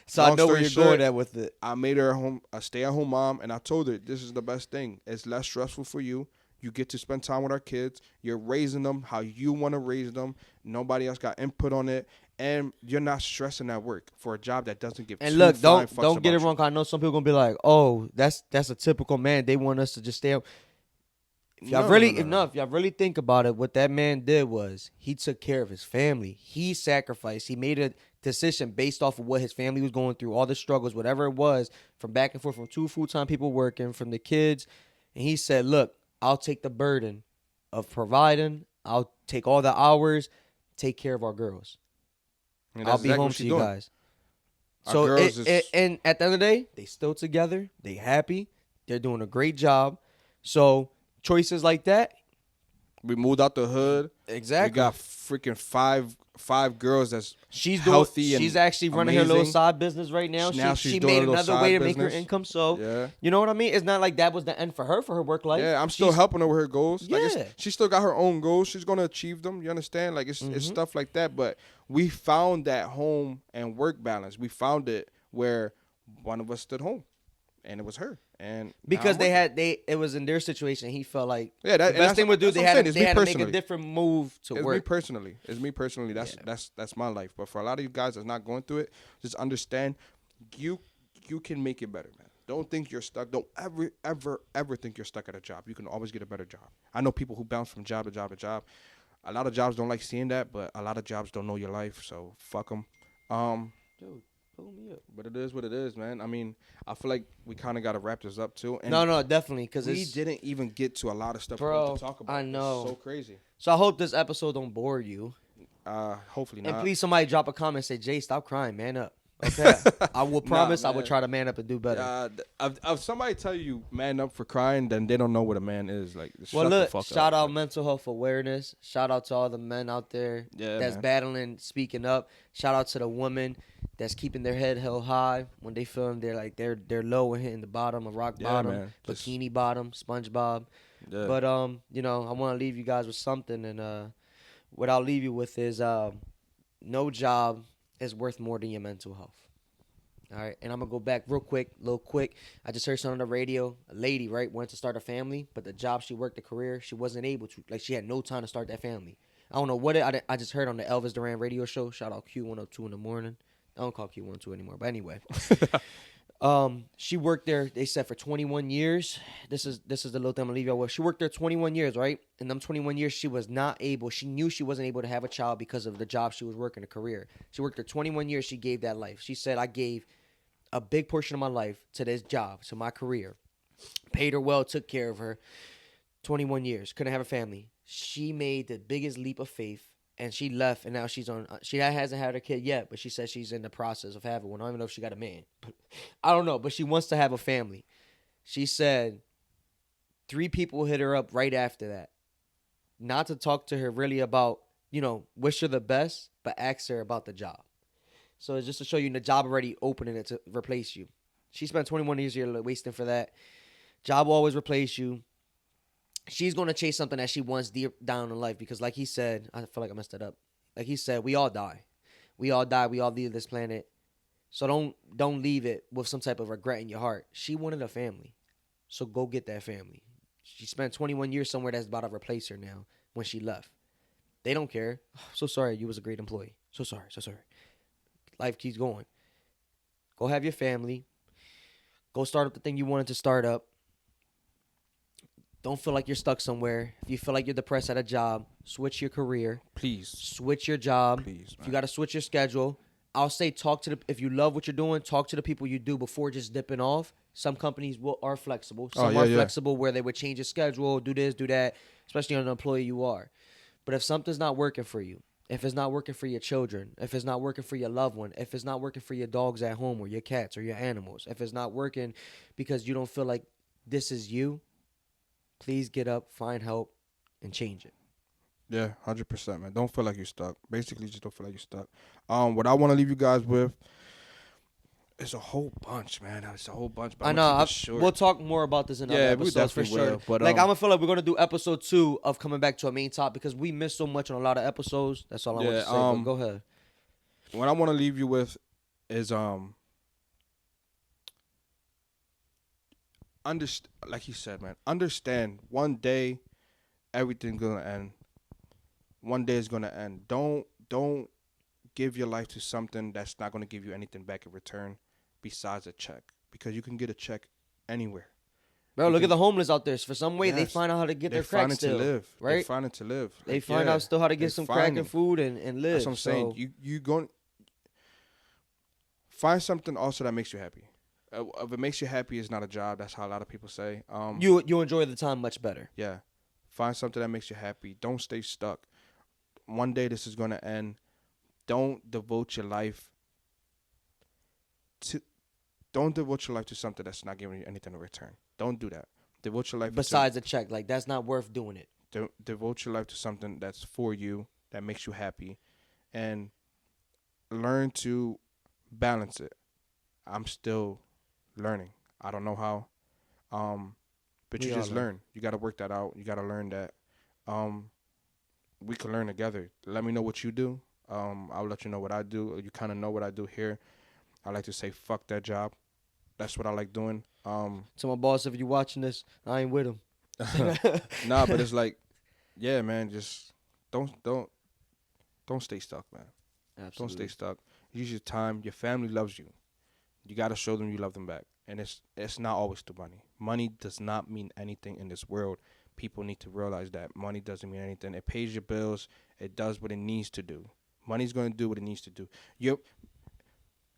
So I know where you're going at with it. I made her a stay-at-home mom, and I told her this is the best thing. It's less stressful for you. You get to spend time with our kids. You're raising them how you want to raise them. Nobody else got input on it. And you're not stressing at work for a job that doesn't give and two look, flying fucks don't get it about wrong. 'Cause I know some people gonna be like, "Oh, that's a typical man. They want us to just stay up." If y'all really think about it, what that man did was he took care of his family. He sacrificed. He made a decision based off of what his family was going through, all the struggles, whatever it was, from back and forth, from 2 full-time people working, from the kids, and he said, "Look, I'll take the burden of providing. I'll take all the hours, take care of our girls. I'll be home to you guys." So and at the end of the day, they still together. They happy. They're doing a great job. So choices like that. We moved out the hood. Exactly. We got freaking five girls that's she's healthy. She's actually running her little side business right now. She made another way to make her income. So yeah. You know what I mean? It's not like that was the end for her work life. Yeah, I'm still helping her with her goals. Yeah. Like she still got her own goals. She's gonna achieve them. You understand? Like it's stuff like that. But we found that home and work balance. We found it where one of us stood home, and it was her. And because it was in their situation. He felt like the best thing would do. They had to make a different move to work. It's me personally. That's my life. But for a lot of you guys that's not going through it, just understand you can make it better, man. Don't think you're stuck. Don't ever think you're stuck at a job. You can always get a better job. I know people who bounce from job to job to job. A lot of jobs don't like seeing that, but a lot of jobs don't know your life. So fuck them. Dude. Pull me up. But it is what it is, man. I mean, I feel like we kind of got to wrap this up, too. And no, definitely. Because we didn't even get to a lot of stuff to talk about. I know. It's so crazy. So I hope this episode don't bore you. Hopefully not. And please, somebody drop a comment and say, "Jay, stop crying. Man up." Okay. I will promise I will try to man up and do better. If somebody tell you man up for crying, then they don't know what a man is. Like, well, look, the fuck shout up. out mental health awareness. Shout out to all the men out there that's battling, speaking up. Shout out to the women that's keeping their head held high when they feel they're low and hitting the bottom of rock bottom, man. Bikini bottom, SpongeBob. Yeah. But I want to leave you guys with something, and what I'll leave you with is no job is worth more than your mental health. All right, and I'm gonna go back real quick. I just heard something on the radio. A lady, right, wanted to start a family, but the job she worked, the career, she wasn't able to. Like, she had no time to start that family. I don't know what I just heard on the Elvis Duran radio show. Shout out Q102 in the morning. I don't call Q102 anymore, but anyway. She worked there, they said, for 21 years. This is the little thing I'm gonna leave y'all with. She worked there 21 years, right? In them 21 years, she knew she wasn't able to have a child because of the job she was working, a career. She worked there 21 years, she gave that life. She said, I gave a big portion of my life to this job, to my career. Paid her well, took care of her. 21 years, couldn't have a family. She made the biggest leap of faith. And she left, and now she hasn't had a kid yet, but she says she's in the process of having one. I don't even know if she got a man. I don't know, but she wants to have a family. She said 3 people hit her up right after that. Not to talk to her really about, wish her the best, but ask her about the job. So it's just to show you the job already opening it to replace you. She spent 21 years here wasting for that. Job will always replace you. She's going to chase something that she wants deep down in life because, like he said, I feel like I messed that up. Like he said, we all die. We all die. We all leave this planet. So don't leave it with some type of regret in your heart. She wanted a family. So go get that family. She spent 21 years somewhere that's about to replace her now when she left. They don't care. Oh, so sorry. You was a great employee. So sorry. Life keeps going. Go have your family. Go start up the thing you wanted to start up. Don't feel like you're stuck somewhere. If you feel like you're depressed at a job, switch your career. Please. Switch your job. Please, man. If you got to switch your schedule, I'll say if you love what you're doing, talk to the people you do before just dipping off. Some companies are flexible. Some are flexible where they would change your schedule, do this, do that, especially on an employee you are. But if something's not working for you, if it's not working for your children, if it's not working for your loved one, if it's not working for your dogs at home or your cats or your animals, if it's not working because you don't feel like this is you, please get up, find help, and change it. Yeah, 100%, man. Don't feel like you're stuck. Basically, just don't feel like you're stuck. What I want to leave you guys with is a whole bunch, man. It's a whole bunch, but I'm gonna keep it short. We'll talk more about this in other episodes for sure. But like I'm gonna feel like we're gonna do episode 2 of coming back to a main topic because we missed so much on a lot of episodes. That's all I want to say. But go ahead. What I want to leave you with is like you said, man. Understand one day everything's gonna end. One day is gonna end. Don't give your life to something that's not gonna give you anything back in return besides a check, because you can get a check anywhere. Bro, look at the homeless out there. For some way, they find out how to get their crack still. Right? They find it to live. They find out still how to get some crack and food and live. That's what I'm saying. You going find something also that makes you happy. If it makes you happy, it's not a job. That's how a lot of people say. You enjoy the time much better. Yeah. Find something that makes you happy. Don't stay stuck. One day this is gonna end. Don't devote your life to something that's not giving you anything in return. Don't do that. Devote your life besides a check. Like, that's not worth doing it. Devote your life to something that's for you, that makes you happy, and learn to balance it. I'm still learning. I don't know how. But you just learn. You got to work that out. You got to learn that. We can learn together. Let me know what you do. I'll let you know what I do. You kind of know what I do here. I like to say, fuck that job. That's what I like doing. To my boss, if you're watching this, I ain't with him. Nah, but it's like, yeah, man, just don't stay stuck, man. Absolutely. Don't stay stuck. Use your time. Your family loves you. You got to show them you love them back. And it's not always the money. Money does not mean anything in this world. People need to realize that money doesn't mean anything. It pays your bills. It does what it needs to do. Money's going to do what it needs to do.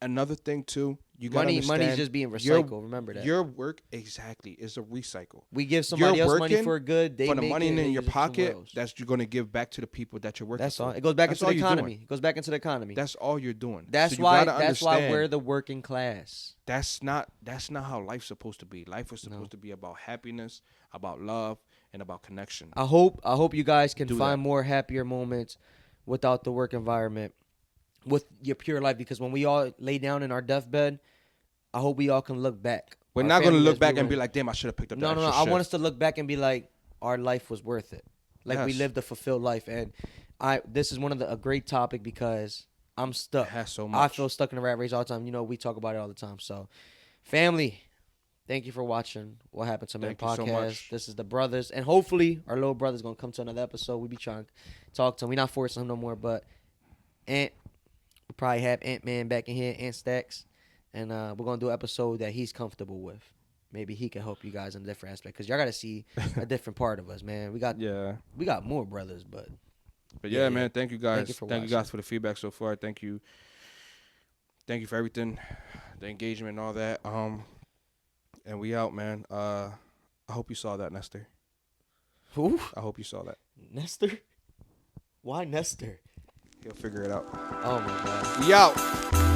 Another thing too, you got to understand. Money's just being recycled. Remember that. Your work exactly is a recycle. We give somebody else money for a good. They for the make money it, in your pocket that you're going to give back to the people that you're working That's for. all. It goes back into the economy. It goes back into the economy. That's all you're doing. That's why we're the working class. That's not how life's supposed to be. Life is supposed to be about happiness, about love, and about connection. I hope you guys can find more happier moments without the work environment, with your pure life, because when we all lay down in our deathbed, I hope we all can look back. We're not going to look back and be like, damn, I should have picked up that extra shift. I want us to look back and be like, our life was worth it. Like, we lived a fulfilled life. And this is one of a great topic because I'm stuck. It has so much. I feel stuck in the rat race all the time. You know, we talk about it all the time. So, family, thank you for watching What Happened to Men podcast. So much. This is the brothers. And hopefully, our little brother's going to come to another episode. We be trying to talk to him. We're not forcing him no more, but we probably have Ant-Man back in here, Ant Stacks. And we're going to do an episode that he's comfortable with. Maybe he can help you guys in a different aspect, because y'all got to see a different part of us, man. We got more brothers, but yeah, man. Thank you guys. Thank you guys for the feedback so far. Thank you for everything, the engagement and all that. And we out, man. I hope you saw that, Nestor. Who? I hope you saw that. Nestor? Why Nestor? He'll figure it out. Oh my God. We out.